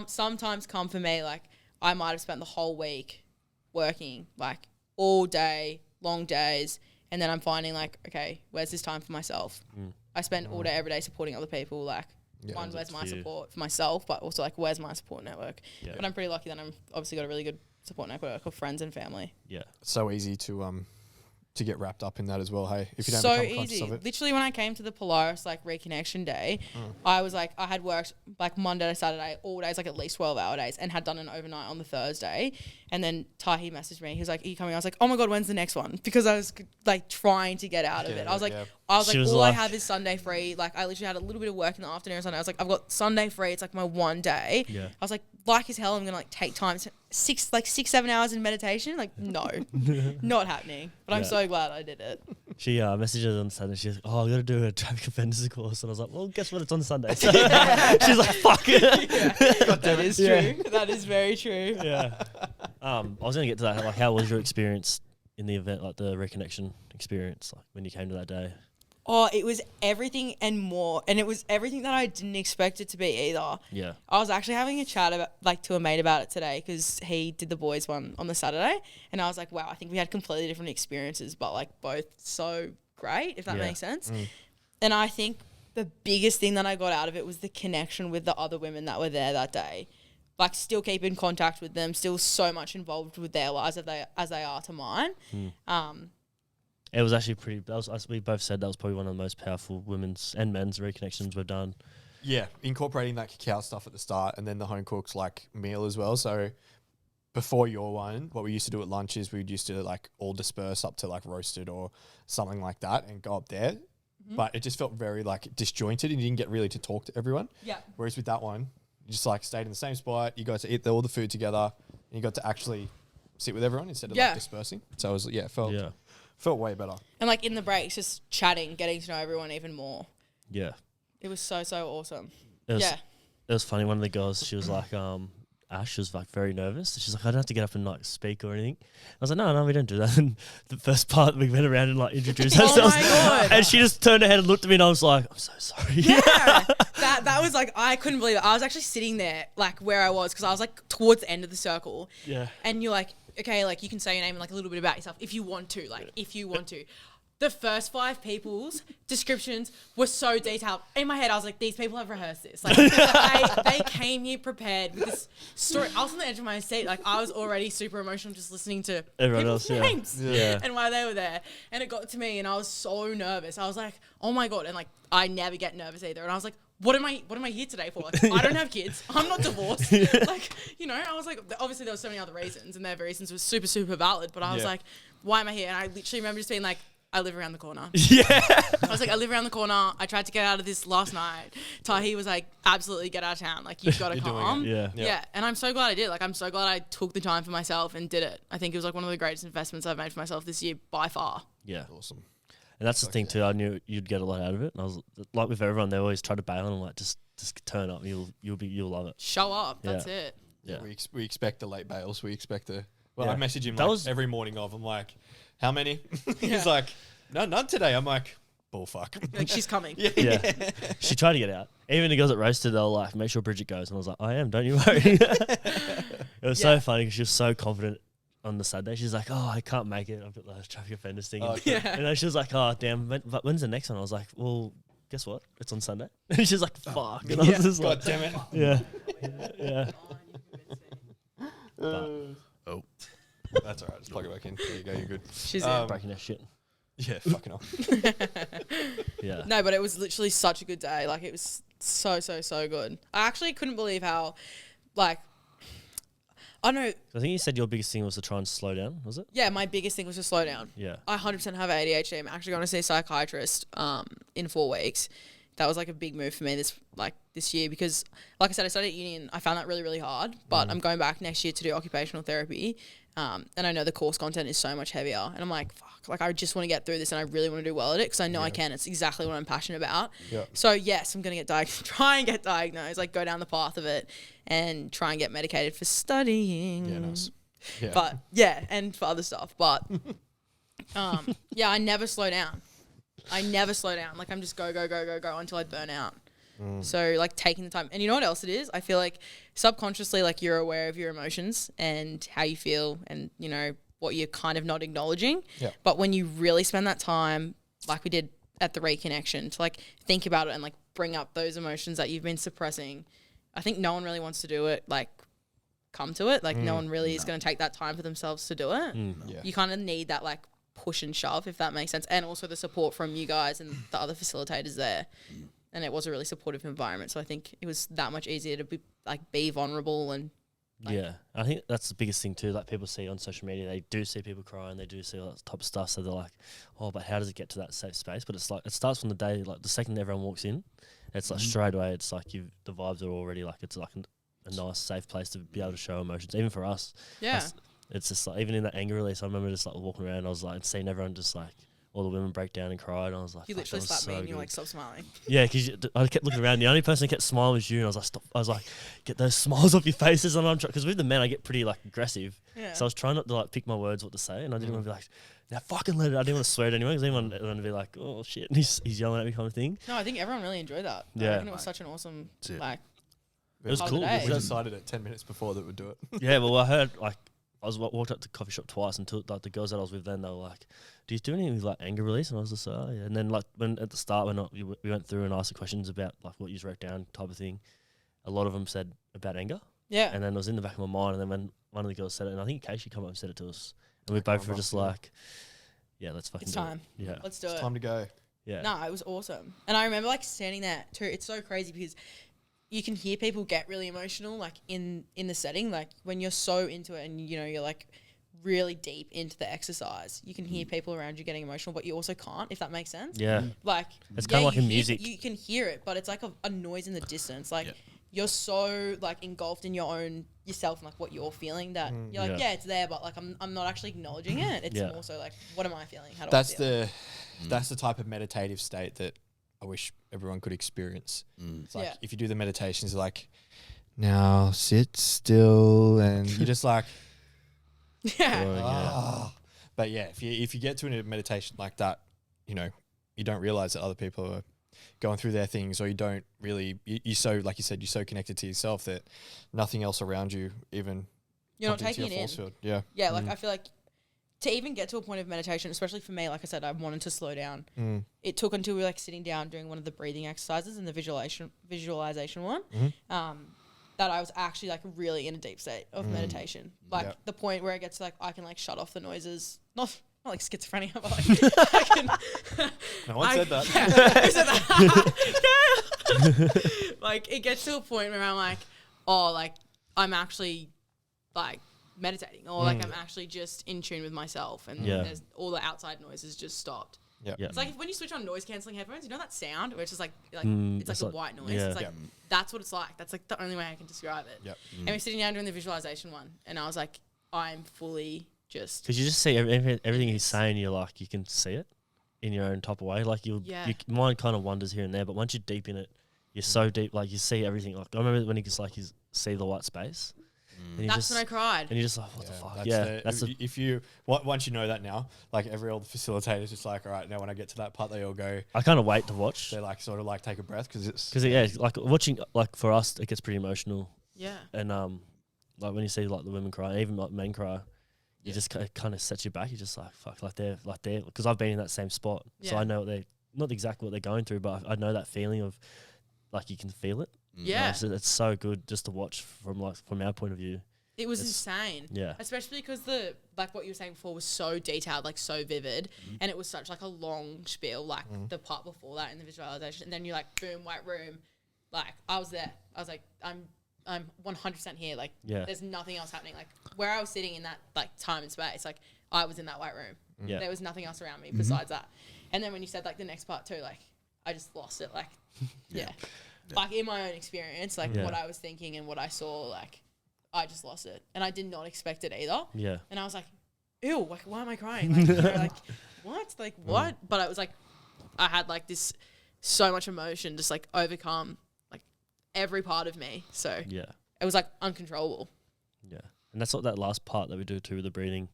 Speaker 4: sometimes come for me, like I might have spent the whole week working like all day, long days, and then I'm finding like, okay, where's this time for myself? I spend all day every day supporting other people, like one, where's my
Speaker 3: for you.
Speaker 4: support for myself, but also like where's my support network?
Speaker 3: Yeah.
Speaker 4: But I'm pretty lucky that I'm obviously got a really good support network of friends and family.
Speaker 3: Yeah.
Speaker 5: It's so easy to get wrapped up in that as well. Hey, if you don't
Speaker 4: So
Speaker 5: become conscious
Speaker 4: easy.
Speaker 5: of it.
Speaker 4: Literally, when I came to the Polaris like Reconnection day, I was like, I had worked like Monday to Saturday, all days, like at least 12-hour days, and had done an overnight on the Thursday. And then Tahi messaged me. He was like, "Are you coming?" I was like, "Oh my god, when's the next one?" Because I was like trying to get out of it. I was like,
Speaker 3: She was
Speaker 4: all I
Speaker 3: like-
Speaker 4: have is Sunday free. Like I literally had a little bit of work in the afternoon or Sunday. I was like, I've got Sunday free. It's like my one day.
Speaker 3: Yeah.
Speaker 4: I was like as hell, I'm gonna like take time, 6-7 hours in meditation. Like no, not happening. But I'm
Speaker 3: Yeah.
Speaker 4: so glad I did it.
Speaker 3: She messaged us on Sunday. She's like, "Oh, I got to do a traffic offenders course," and I was like, "Well, guess what? It's on Sunday." So she's like, "Fuck it."
Speaker 4: That is true. That is very true.
Speaker 3: Yeah. I was gonna get to that. Like, how was your experience in the event, like the Reconnection experience, like when you came to that day?
Speaker 4: Oh, it was everything and more, and it was everything that I didn't expect it to be either.
Speaker 3: Yeah.
Speaker 4: I was actually having a chat about, like, to a mate about it today because he did the boys one on the Saturday, and I was like, wow, I think we had completely different experiences, but like both so great, if that
Speaker 3: Yeah.
Speaker 4: makes sense. And I think the biggest thing that I got out of it was the connection with the other women that were there that day. Like, still keep in contact with them, still so much involved with their lives as they are to mine.
Speaker 3: It was actually pretty. That was, as we both said, that was probably one of the most powerful women's and men's reconnections we've done.
Speaker 5: Yeah, incorporating that cacao stuff at the start and then the home cooked like meal as well. So before your one, what we used to do at lunch is we'd used to like all disperse up to like roasted or something like that and go up there. But it just felt very like disjointed and you didn't get really to talk to everyone.
Speaker 4: Yeah.
Speaker 5: Whereas with that one, you just like stayed in the same spot. You got to eat all the food together and you got to actually sit with everyone instead of
Speaker 4: Yeah.
Speaker 5: like dispersing. So it was, yeah, felt way better.
Speaker 4: And like in the breaks, just chatting, getting to know everyone even more.
Speaker 3: Yeah.
Speaker 4: It was so awesome.
Speaker 3: It was,
Speaker 4: Yeah.
Speaker 3: It was funny. One of the girls, she was like, Ash was like very nervous. She's like, I don't have to get up and like speak or anything. I was like, no, we don't do that. And the first part, we went around and like introduced
Speaker 4: Oh
Speaker 3: ourselves.
Speaker 4: my God.
Speaker 3: And she just turned her head and looked at me and I was like, I'm so sorry.
Speaker 4: Yeah. that was like, I couldn't believe it. I was actually sitting there like where I was because I was like towards the end of the circle.
Speaker 3: Yeah.
Speaker 4: And you're like, okay, like you can say your name and like a little bit about yourself if you want to, The first 5 people's descriptions were so detailed. In my head, I was like, these people have rehearsed this. Like, they came here prepared with this story. I was on the edge of my seat. Like, I was already super emotional just listening to
Speaker 3: Everyone
Speaker 4: people's
Speaker 3: else, yeah.
Speaker 4: names
Speaker 3: Yeah.
Speaker 4: and why they were there. And it got to me, and I was so nervous. I was like, oh my God. And like, I never get nervous either. And I was like, what am I here today for? Like, I don't have kids. I'm not divorced. Like, you know, I was like, obviously there were so many other reasons, and their reasons were super, super valid. But I was like, why am I here? And I literally remember just being like, I live around the corner.
Speaker 3: Yeah.
Speaker 4: I was like, I live around the corner. I tried to get out of this last night. Tahi was like, absolutely get out of town. Like, you've got to
Speaker 5: You're doing
Speaker 4: come.
Speaker 3: it. Yeah.
Speaker 4: Yeah. And I'm so glad I did. Like, I'm so glad I took the time for myself and did it. I think it was like one of the greatest investments I've made for myself this year by far.
Speaker 3: Yeah.
Speaker 5: Awesome.
Speaker 3: And that's the thing too. I knew you'd get a lot out of it. And I was like with everyone, they always try to bail and I'm like, just turn up. You'll love it.
Speaker 4: Show up.
Speaker 3: Yeah.
Speaker 4: That's it.
Speaker 3: Yeah.
Speaker 5: We expect the late bails. We expect the. Well,
Speaker 3: Yeah.
Speaker 5: I message him
Speaker 3: That
Speaker 5: like
Speaker 3: was-
Speaker 5: every morning of. I'm like, how many?
Speaker 4: Yeah.
Speaker 5: He's like, no, none today. I'm like, bullfuck.
Speaker 4: Like, she's coming.
Speaker 3: Yeah. She tried to get out. Even the girls at roasted, they were like, make sure Bridget goes. And I was like, I am, don't you worry. It was so funny because she was so confident on the Saturday. She's like, oh, I can't make it. I've got the traffic offenders thing.
Speaker 5: Oh,
Speaker 3: And she was like, oh, damn, when's the next one? I was like, well, guess what? It's on Sunday. And she's like, fuck. And I was just
Speaker 5: God
Speaker 3: like,
Speaker 5: damn it.
Speaker 3: yeah. Yeah.
Speaker 6: Oh,
Speaker 5: That's all right. Just plug it back in. There you go. You're good.
Speaker 4: She's
Speaker 3: Breaking that shit.
Speaker 5: Yeah, fucking hell.
Speaker 3: Yeah.
Speaker 4: No, but it was literally such a good day. Like, it was so good. I actually couldn't believe how, like, I don't know.
Speaker 3: I think you said your biggest thing was to try and slow down, was it?
Speaker 4: Yeah, my biggest thing was to slow down.
Speaker 3: Yeah.
Speaker 4: I 100% have ADHD. I'm actually going to see a psychiatrist in 4 weeks. That was like a big move for me this year because, like I said, I studied at uni and I found that really, really hard. But I'm going back next year to do occupational therapy. And I know the course content is so much heavier. And I'm like, fuck, like I just want to get through this and I really want to do well at it because I know I can. It's exactly what I'm passionate about.
Speaker 5: Yeah.
Speaker 4: So, yes, I'm going to try and get diagnosed, like go down the path of it and try and get medicated for studying.
Speaker 5: Yeah, nice. Yeah.
Speaker 4: But, yeah, and for other stuff. But, yeah, I never slow down. Like, I'm just go until I burn out. So, like, taking the time. And you know what else it is? I feel like subconsciously, like, you're aware of your emotions and how you feel and, you know, what you're kind of not acknowledging.
Speaker 5: Yeah.
Speaker 4: But when you really spend that time, like we did at the Reconnection, to, like, think about it and, like, bring up those emotions that you've been suppressing, I think no one really wants to do it, like, come to it. Like, no one really is going to take that time for themselves to do it.
Speaker 5: Yeah.
Speaker 4: You kind of need that, like, push and shove, if that makes sense. And also the support from you guys and the other facilitators there. And it was a really supportive environment. So I think it was that much easier to be vulnerable and
Speaker 3: Yeah, I think that's the biggest thing too. Like people see on social media, they do see people crying, they do see all that type of stuff. So they're like, "Oh, but how does it get to that safe space?" But it's like it starts from the day, like the second everyone walks in, it's like straight away. It's like the vibes are already like it's like a nice, safe place to be able to show emotions. Even for us,
Speaker 4: yeah.
Speaker 3: it's just like even in that anger release, I remember just like walking around. I was like seeing everyone just like all the women break down and cry, and I was like,
Speaker 4: You
Speaker 3: "Fuck,
Speaker 4: literally
Speaker 3: that was
Speaker 4: slapped me
Speaker 3: so
Speaker 4: and you're
Speaker 3: good."
Speaker 4: like, stop smiling.
Speaker 3: Yeah, because I kept looking around. The only person that kept smiling was you, and I was like, "Stop!" I was like, "Get those smiles off your faces." And I'm trying because with the men, I get pretty like aggressive.
Speaker 4: Yeah.
Speaker 3: So I was trying not to like pick my words what to say, and I didn't want to be like, "Now fucking let it." I didn't want to swear at anyone because anyone want to be like, "Oh shit," and he's yelling at me kind of thing.
Speaker 4: No, I think everyone really enjoyed that. I
Speaker 3: Yeah.
Speaker 4: reckon it was such an awesome,
Speaker 6: it.
Speaker 4: like,
Speaker 3: It was
Speaker 4: Part of
Speaker 3: cool.
Speaker 4: the day.
Speaker 5: We
Speaker 3: because-
Speaker 5: decided at 10 minutes before that we'd do it.
Speaker 3: Yeah, well, I heard like I walked up to the coffee shop twice and like the girls that I was with then they were like, "Do you do anything with like anger release?" And I was just like, "Oh, yeah." And then like when at the start when we went through and asked the questions about like what you wrote down type of thing, a lot of them said about anger,
Speaker 4: yeah.
Speaker 3: and then it was in the back of my mind. And then when one of the girls said it, and I think Casey come up and said it to us, and we both were just like, "Yeah, let's fucking
Speaker 4: It's
Speaker 3: do
Speaker 4: time.
Speaker 3: it." Yeah,
Speaker 4: Let's do
Speaker 5: It's
Speaker 4: it.
Speaker 5: time to go.
Speaker 3: yeah.
Speaker 4: No, it was awesome. And I remember like standing there too. It's so crazy because you can hear people get really emotional like in the setting. Like when you're so into it and you know you're like really deep into the exercise, you can hear people around you getting emotional, but you also can't, if that makes sense.
Speaker 3: Yeah.
Speaker 4: Like
Speaker 3: It's kinda like
Speaker 4: you
Speaker 3: in
Speaker 4: hear-
Speaker 3: music.
Speaker 4: You can hear it, but it's like a noise in the distance. Like
Speaker 6: Yeah.
Speaker 4: you're so like engulfed in your own yourself and like what you're feeling that you're like,
Speaker 3: Yeah.
Speaker 4: yeah, it's there, but like I'm not actually acknowledging it. It's
Speaker 3: Yeah.
Speaker 4: more so like, what am I feeling? How do
Speaker 5: That's
Speaker 4: I feel?
Speaker 5: that's the type of meditative state that I wish everyone could experience. It's like
Speaker 4: Yeah.
Speaker 5: if you do the meditations, like now sit still, and you're just like,
Speaker 4: Yeah.
Speaker 5: ah. But yeah, if you get to a meditation like that, you know, you don't realize that other people are going through their things, or you don't really you so like you said, you're so connected to yourself that nothing else around you even
Speaker 4: You're not
Speaker 5: comes into
Speaker 4: taking it
Speaker 5: your
Speaker 4: in.
Speaker 5: force field. Yeah.
Speaker 4: Yeah, like I feel like to even get to a point of meditation, especially for me, like I said, I wanted to slow down. It took until we were like sitting down doing one of the breathing exercises and the visualization one, that I was actually like really in a deep state of meditation. Like
Speaker 5: Yep.
Speaker 4: the point where it gets to, like I can like shut off the noises, not like schizophrenia, but like I can.
Speaker 5: No one said that.
Speaker 4: Who said that? Like it gets to a point where I'm like, oh, like I'm actually like meditating, or like I'm actually just in tune with myself, and
Speaker 3: Yeah.
Speaker 4: there's all the outside noises just stopped.
Speaker 5: Yeah.
Speaker 3: Yeah.
Speaker 4: It's like when you switch on noise cancelling headphones, you know that sound where it's just like it's like
Speaker 3: it's
Speaker 4: a
Speaker 3: like-
Speaker 4: white noise.
Speaker 3: yeah.
Speaker 4: It's like
Speaker 5: Yep.
Speaker 4: that's what it's like. That's like the only way I can describe it.
Speaker 5: Yep.
Speaker 4: And we're sitting down doing the visualization one, and I was like, I'm fully just
Speaker 3: Because you just see everything he's saying, you're like, you can see it in your own type of way. Like your mind kind of wanders here and there, but once you're deep in it, you're so deep, like you see everything. Like I remember when he just like you see the white space, And
Speaker 4: That's when I cried.
Speaker 3: And you're just like, what the fuck?
Speaker 5: If you once you know that now, like every old facilitator's just like, all right, now when I get to that part, they all go.
Speaker 3: I kind of wait to watch.
Speaker 5: They like sort of like take a breath because
Speaker 3: like watching, like for us, it gets pretty emotional.
Speaker 4: Yeah.
Speaker 3: And like when you see like the women cry, even like men cry, you just kind of sets you back. You're just like, fuck, like they're because I've been in that same spot, so I know what they not exactly what they're going through, but I know that feeling of like you can feel it.
Speaker 4: Yeah.
Speaker 3: So it's so good just to watch from our point of view.
Speaker 4: It was insane.
Speaker 3: Yeah.
Speaker 4: Especially because the, like what you were saying before was so detailed, like so vivid. And it was such like a long spiel, like the part before that in the visualization. And then you're like, boom, white room. Like I was there. I was like, I'm 100% here. Like there's nothing else happening. Like where I was sitting in that like time and space, like I was in that white room.
Speaker 3: Yeah.
Speaker 4: There was nothing else around me besides that. And then when you said like the next part too, like I just lost it. Like, like in my own experience, like what I was thinking and what I saw, like I just lost it. And I did not expect it either. Yeah. And I was like, ew, like, why am I crying? Like, you know, like what? Like, what? But it was like, I had like this so much emotion just like overcome like every part of me. So it was like uncontrollable.
Speaker 3: Yeah. And that's what that last part that we do too with the breathing,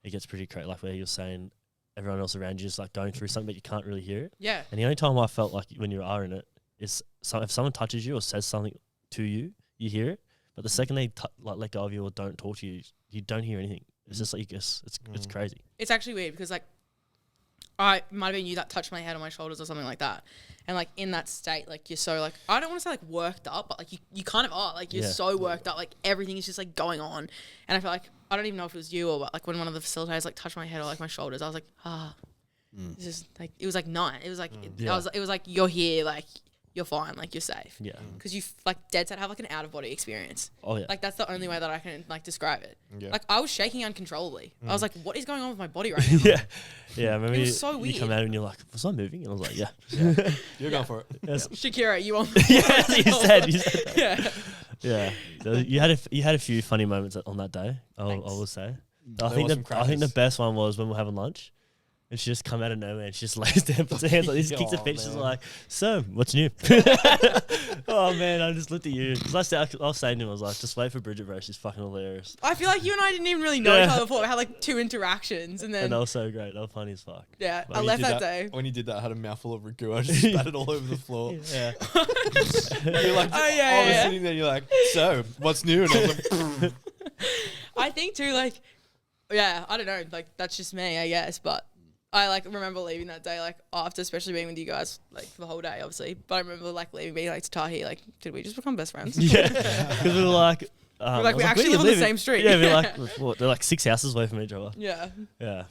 Speaker 3: it gets pretty crazy. Like where you're saying everyone else around you is like going through something, but you can't really hear it. Yeah. And the only time I felt like when you are in it is if someone touches you or says something to you, you hear it. But the second they like let go of you or don't talk to you, you don't hear anything. It's just like it's crazy. It's
Speaker 4: actually weird because like I might have been you that touched my head or my shoulders or something like that. And like in that state, like you're so like, I don't want to say like worked up, but like you kind of are. Like you're so worked up, like everything is just like going on. And I feel like, I don't even know if it was you or like when one of the facilitators like touched my head or like my shoulders, I was like, this is like, it was like night. It was like, it was like, you're here, like you're fine, like you're safe. Yeah. Because you like dead set have like an out of body experience. Oh yeah. Like that's the only way that I can like describe it. Yeah. Like I was shaking uncontrollably. I was like, what is going on with my body right now?
Speaker 3: Yeah. Maybe
Speaker 4: it was so weird.
Speaker 3: You come out and you're like, was I moving? And I was like,
Speaker 5: You're going for it.
Speaker 4: Shakira, you on?
Speaker 3: Yeah, you said that. Yeah. So you had a few funny moments on that day. I will say. I think the best one was when we were having lunch. And she just come out of nowhere and she just lays down, puts her hands like this, kicks her feet. She's like, so, what's new? Oh, man, I just looked at you. Because I was saying to him, I was like, just wait for Bridget, bro. She's fucking hilarious.
Speaker 4: I feel like you and I didn't even really know each other before. We had like 2 interactions. And
Speaker 3: they were so great. They were funny as fuck.
Speaker 4: Yeah, I left that day.
Speaker 5: When you did that, I had a mouthful of ragu. I just spat it all over the floor.
Speaker 3: Yeah.
Speaker 5: You're like, I was sitting there, you're like, so, what's new? And I was like,
Speaker 4: I think too, like, I don't know. Like, that's just me, I guess. But I like remember leaving that day, like after, especially being with you guys, like for the whole day, obviously. But I remember like leaving, being like to Tahi, like, did we just become best friends?
Speaker 3: Yeah, because we were like,
Speaker 4: we actually live on the same street.
Speaker 3: Yeah, we're like, they're like 6 houses away from each other.
Speaker 4: Yeah.
Speaker 3: Yeah.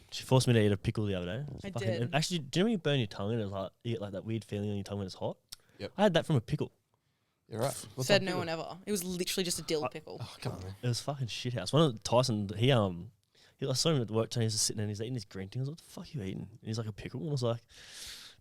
Speaker 3: She forced me to eat a pickle the other day.
Speaker 4: I did.
Speaker 3: Actually, do you know when you burn your tongue and it's like you get like that weird feeling on your tongue when it's hot?
Speaker 5: Yep.
Speaker 3: I had that from a pickle.
Speaker 5: You're right.
Speaker 4: Said no one ever. It was literally just a dill pickle.
Speaker 5: Oh, come on, man.
Speaker 3: It was fucking shit house. One of Tyson, I saw him at work today. He's just sitting there and he's eating his green thing. I was like, what the fuck are you eating? And he's like, a pickle. And I was like,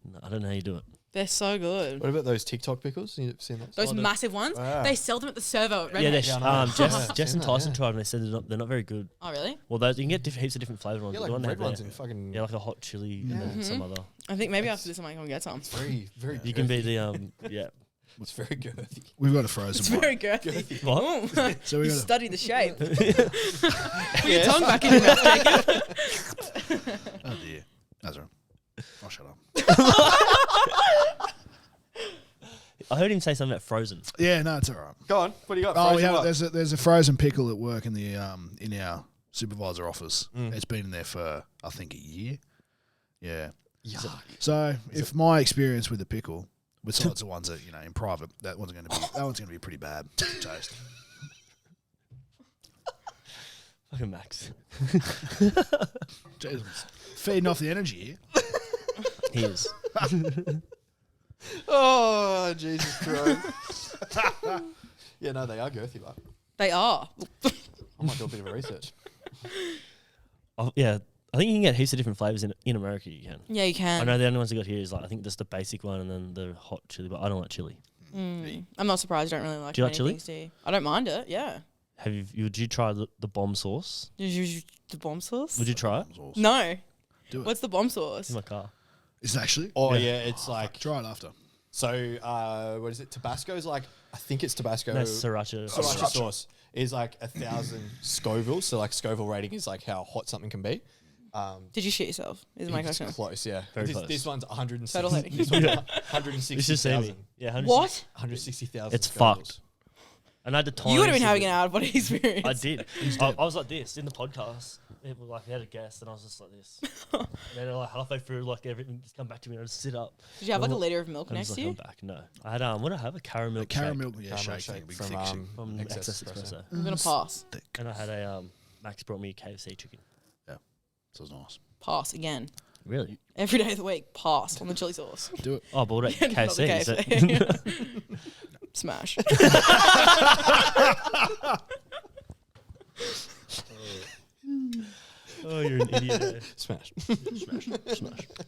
Speaker 3: no, I don't know how you do it.
Speaker 4: They're so good.
Speaker 5: What about those TikTok pickles? You've seen those?
Speaker 4: Those massive ones? Wow. They sell them at the servo at Redneck.
Speaker 3: Jess and Tyson tried them. They said they're not very good.
Speaker 4: Oh, really?
Speaker 3: Well, you can get heaps of different flavour ones.
Speaker 5: Yeah, like red ones and fucking...
Speaker 3: Yeah, like a hot chili and then some other...
Speaker 4: I think maybe after this I might go and get some.
Speaker 5: It's very, very girthy.
Speaker 3: You can be the...
Speaker 5: It's very girthy.
Speaker 6: We've got a frozen one.
Speaker 4: It's very girthy.
Speaker 3: What?
Speaker 6: So we
Speaker 4: study the shape. Put your tongue back in your mouth, Jacob.
Speaker 6: Oh dear. That's right. I'll shut up.
Speaker 3: I heard him say something about frozen.
Speaker 6: Yeah, no, it's all right.
Speaker 5: Go on. What do you got?
Speaker 6: Oh, yeah. There's a frozen pickle at work in the in our supervisor office. It's been in there for I think a year. Yeah.
Speaker 5: Yuck.
Speaker 6: So if my experience with the pickle, besides the ones that in private, that one's going to be pretty bad taste.
Speaker 3: Fucking Max.
Speaker 6: Jesus, feeding off the energy here.
Speaker 3: He is.
Speaker 5: Oh, Jesus Christ. Yeah, no, they are girthy, like.
Speaker 4: They are.
Speaker 5: I might do a bit of research.
Speaker 3: Yeah, I think you can get heaps of different flavours in America. You can.
Speaker 4: Yeah, you can.
Speaker 3: I know the only ones I got here is like I think just the basic one and then the hot chili, but I don't like chili.
Speaker 4: I'm not surprised. I don't really like.
Speaker 3: Do you like chili?
Speaker 4: Things, do you? I don't mind it. Yeah.
Speaker 3: Would you try the bomb sauce?
Speaker 4: The bomb sauce?
Speaker 3: Would you try it?
Speaker 4: No.
Speaker 6: Do it.
Speaker 4: What's the bomb sauce?
Speaker 3: In my car.
Speaker 6: Is it actually?
Speaker 5: Oh yeah, it's like
Speaker 6: try it after.
Speaker 5: So what is it? Tabasco's like I think it's Tabasco.
Speaker 3: No, sriracha.
Speaker 5: Sriracha sauce. is like 1,000 Scoville. So like Scoville rating is like how hot something can be.
Speaker 4: Did you shit yourself? Is my
Speaker 5: It's
Speaker 4: question.
Speaker 5: close, yeah.
Speaker 3: Very close.
Speaker 5: This one's 160.
Speaker 4: Total hating.
Speaker 5: This one's
Speaker 3: It's just see me.
Speaker 5: 160,000.
Speaker 3: Yeah,
Speaker 4: What?
Speaker 5: 160,000.
Speaker 3: It's
Speaker 5: Scovilles.
Speaker 3: fucked. And I had the time.
Speaker 4: You would have been having an out of body experience.
Speaker 3: I did. I was like this in the podcast. People like they had a guest, and I was just like this. And then like halfway through, like everything just come back to me, and I just sit up.
Speaker 4: Did you have like a liter of milk
Speaker 3: And I
Speaker 4: next
Speaker 3: was
Speaker 4: to
Speaker 3: like,
Speaker 4: you?
Speaker 3: I'm back. No, I had what did I have? A caramel.
Speaker 6: Caramel, yeah,
Speaker 5: Caramel
Speaker 6: shake,
Speaker 5: shake
Speaker 6: big
Speaker 5: from,
Speaker 6: thick shit.
Speaker 3: from
Speaker 5: Excess
Speaker 3: Excess
Speaker 5: Espresso.
Speaker 3: Espresso.
Speaker 4: I'm gonna pass.
Speaker 6: Thick.
Speaker 3: And I had a Max brought me KFC chicken.
Speaker 6: So it's nice.
Speaker 4: Pass again.
Speaker 3: Really?
Speaker 4: Every day of the week. Pass on the chili sauce.
Speaker 6: Do it.
Speaker 3: Oh, but what about
Speaker 4: Not the
Speaker 3: KFC? Is it-
Speaker 4: KFC. Smash.
Speaker 3: Oh, you're an idiot. eh?
Speaker 5: Smash.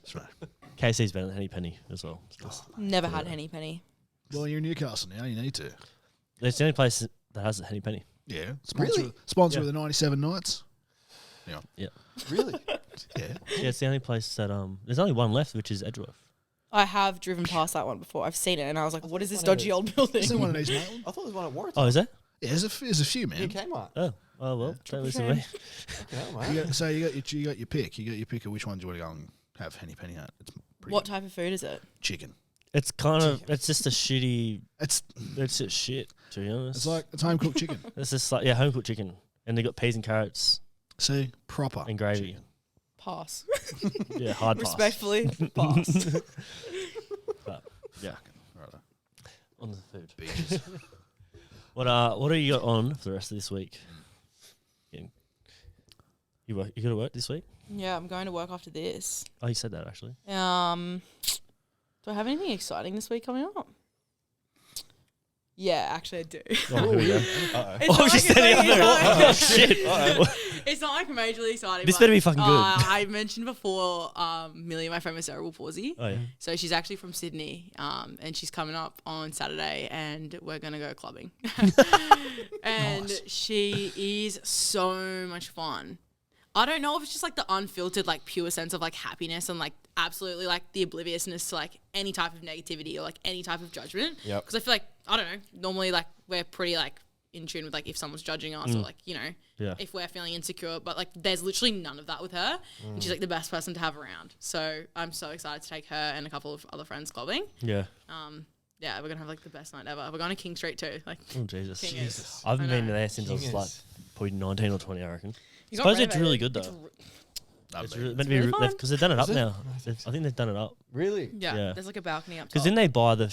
Speaker 6: Smash.
Speaker 3: KFC's better than Henny Penny as well.
Speaker 4: Never had Henny Penny.
Speaker 6: Well, you're in Newcastle now. You need to.
Speaker 3: It's the only place that has a Henny Penny.
Speaker 6: Yeah.
Speaker 5: Really?
Speaker 6: Sponsor
Speaker 3: Yeah.
Speaker 6: of the 97 Nights.
Speaker 5: Really?
Speaker 6: Yeah.
Speaker 3: Yeah, it's the only place that there's only one left, which is Edgeworth.
Speaker 4: I have driven past that one before. I've seen it, and I was like, "What is this dodgy old building?"
Speaker 6: Is there one of these, mate?
Speaker 5: I thought there was one at Warrington.
Speaker 3: Oh, is that?
Speaker 6: Yeah, there's a few, man.
Speaker 5: In Kmart.
Speaker 3: Oh well, don't listen to me.
Speaker 5: Fucking hell,
Speaker 6: You
Speaker 5: mate.
Speaker 6: got, so you got your pick. You got your pick of which ones you want to go and have Henny Penny at. It's pretty
Speaker 4: What
Speaker 6: good.
Speaker 4: type of food is it?
Speaker 6: Chicken.
Speaker 3: It's kind of it's just a shitty.
Speaker 6: It's
Speaker 3: It's just shit, to be honest.
Speaker 6: it's like it's home cooked chicken.
Speaker 3: It's just like home cooked chicken, and they got peas and carrots
Speaker 6: See, proper
Speaker 3: and gravy.
Speaker 6: chicken.
Speaker 4: Pass.
Speaker 3: Yeah, hard pass.
Speaker 4: Respectfully, pass.
Speaker 3: But, yeah,
Speaker 6: Right.
Speaker 3: on the food.
Speaker 6: Beaches.
Speaker 3: What do you got on for the rest of this week? You go to work this week?
Speaker 4: Yeah, I'm going to work after this.
Speaker 3: Oh, you said that actually.
Speaker 4: Do I have anything exciting this week coming up? Yeah, actually I do.
Speaker 3: Oh, here we go.
Speaker 5: Uh-oh.
Speaker 4: It's
Speaker 3: Oh,
Speaker 4: not
Speaker 3: she
Speaker 4: like-
Speaker 3: said it.
Speaker 4: it's not like-
Speaker 3: Oh shit!
Speaker 4: It's not like majorly exciting.
Speaker 3: This
Speaker 4: but,
Speaker 3: better be fucking good.
Speaker 4: I mentioned before, Millie, my friend with cerebral palsy.
Speaker 3: Oh yeah.
Speaker 4: So she's actually from Sydney, and she's coming up on Saturday, and we're gonna go clubbing. And she is so much fun. I don't know if it's just like the unfiltered, like pure sense of like happiness and like absolutely like the obliviousness to like any type of negativity or like any type of judgment.
Speaker 5: Yep.
Speaker 4: Because I feel like, I don't know, normally like we're pretty like in tune with like if someone's judging us or like, you know,
Speaker 3: Yeah.
Speaker 4: if we're feeling insecure, but like there's literally none of that with her. And she's like the best person to have around. So I'm so excited to take her and a couple of other friends clubbing.
Speaker 3: Yeah.
Speaker 4: Yeah, we're gonna have like the best night ever. We're going to King Street too. Like
Speaker 3: Oh Jesus.
Speaker 4: King is.
Speaker 3: I've
Speaker 4: I
Speaker 3: been
Speaker 4: know.
Speaker 3: there since I was
Speaker 5: King
Speaker 3: like
Speaker 5: is.
Speaker 3: probably 19 or 20, I reckon.
Speaker 4: He's got
Speaker 3: Suppose it's really
Speaker 4: renovated.
Speaker 3: good
Speaker 4: It's
Speaker 3: though.
Speaker 6: I've
Speaker 3: It's
Speaker 6: been.
Speaker 3: really, meant to be
Speaker 4: really fun.
Speaker 3: because they've done it up
Speaker 5: Is it?
Speaker 3: now. I think they've done it up
Speaker 5: Really?
Speaker 4: Yeah,
Speaker 3: Yeah.
Speaker 4: there's like a balcony up top.
Speaker 3: because didn't they buy the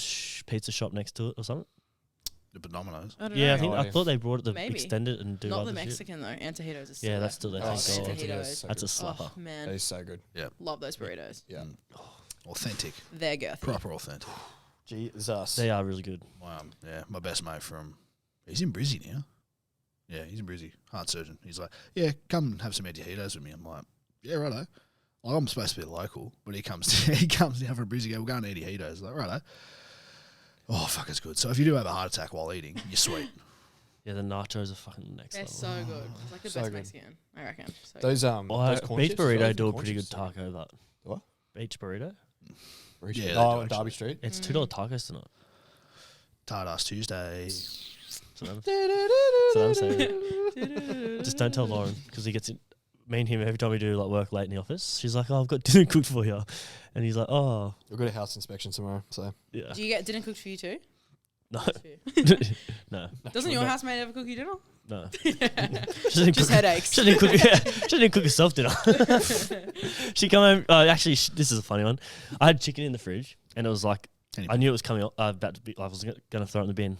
Speaker 3: pizza shop next to it or something?
Speaker 6: The Domino's.
Speaker 4: I don't
Speaker 3: Yeah, I
Speaker 4: know.
Speaker 3: think
Speaker 5: No
Speaker 3: I
Speaker 5: idea.
Speaker 3: thought they brought it to
Speaker 4: Maybe.
Speaker 3: extend it and do
Speaker 4: Not
Speaker 3: other
Speaker 4: the
Speaker 3: shit.
Speaker 4: Mexican though. Antojitos is still
Speaker 3: Yeah,
Speaker 4: there.
Speaker 3: that's still there.
Speaker 5: Oh,
Speaker 3: Thank
Speaker 5: sick.
Speaker 3: God.
Speaker 4: Antojitos.
Speaker 5: So
Speaker 3: That's a
Speaker 5: good.
Speaker 3: slapper.
Speaker 4: Oh man,
Speaker 5: That is so good.
Speaker 4: love those burritos.
Speaker 5: Yeah.
Speaker 6: Authentic.
Speaker 4: They're girthy.
Speaker 6: Proper authentic.
Speaker 5: Jesus.
Speaker 3: They are really good.
Speaker 6: Yeah, my best mate he's in Brizzy now. Yeah, he's in Brizzy. Heart surgeon. He's like, yeah, come and have some Antojitos with me. I'm like, yeah, righto. Like, I'm supposed to be local, but he comes down from Brizzy. We're going to Antojitos. Like, righto. Oh, fuck, it's good. So if you do have a heart attack while eating, you're sweet.
Speaker 3: Yeah, the nachos are fucking next
Speaker 4: They're
Speaker 3: level.
Speaker 4: so good. It's like the
Speaker 5: So
Speaker 4: best
Speaker 5: good.
Speaker 4: Mexican, I reckon. So
Speaker 5: Those
Speaker 3: Well,
Speaker 5: those corn
Speaker 3: Beach
Speaker 5: chips as well,
Speaker 3: Burrito
Speaker 5: even
Speaker 3: do a
Speaker 5: corn
Speaker 3: pretty good
Speaker 5: chips.
Speaker 3: taco. That
Speaker 5: What?
Speaker 3: Beach Burrito.
Speaker 5: Burrito.
Speaker 6: Yeah, they
Speaker 5: Oh,
Speaker 6: do
Speaker 5: on Derby
Speaker 6: actually.
Speaker 5: Street.
Speaker 3: It's $2 tacos tonight.
Speaker 6: Tardas Tuesday.
Speaker 3: So I'm saying. Just don't tell Lauren because he gets it. Me and him every time we do like work late in the office. She's like, "Oh, I've got dinner cooked for you," and he's like, "Oh,
Speaker 5: We've got a house inspection tomorrow, so
Speaker 3: yeah."
Speaker 4: do you get dinner cooked for you too?
Speaker 3: No, no,
Speaker 4: Doesn't your housemate ever cook you dinner?
Speaker 3: no. She doesn't
Speaker 4: Just
Speaker 3: cook-
Speaker 4: headaches.
Speaker 3: She didn't cook. She didn't cook herself dinner. She come home. Actually, this is a funny one. I had chicken in the fridge, and it was like I knew it was coming. About to be. I was gonna throw it in the bin.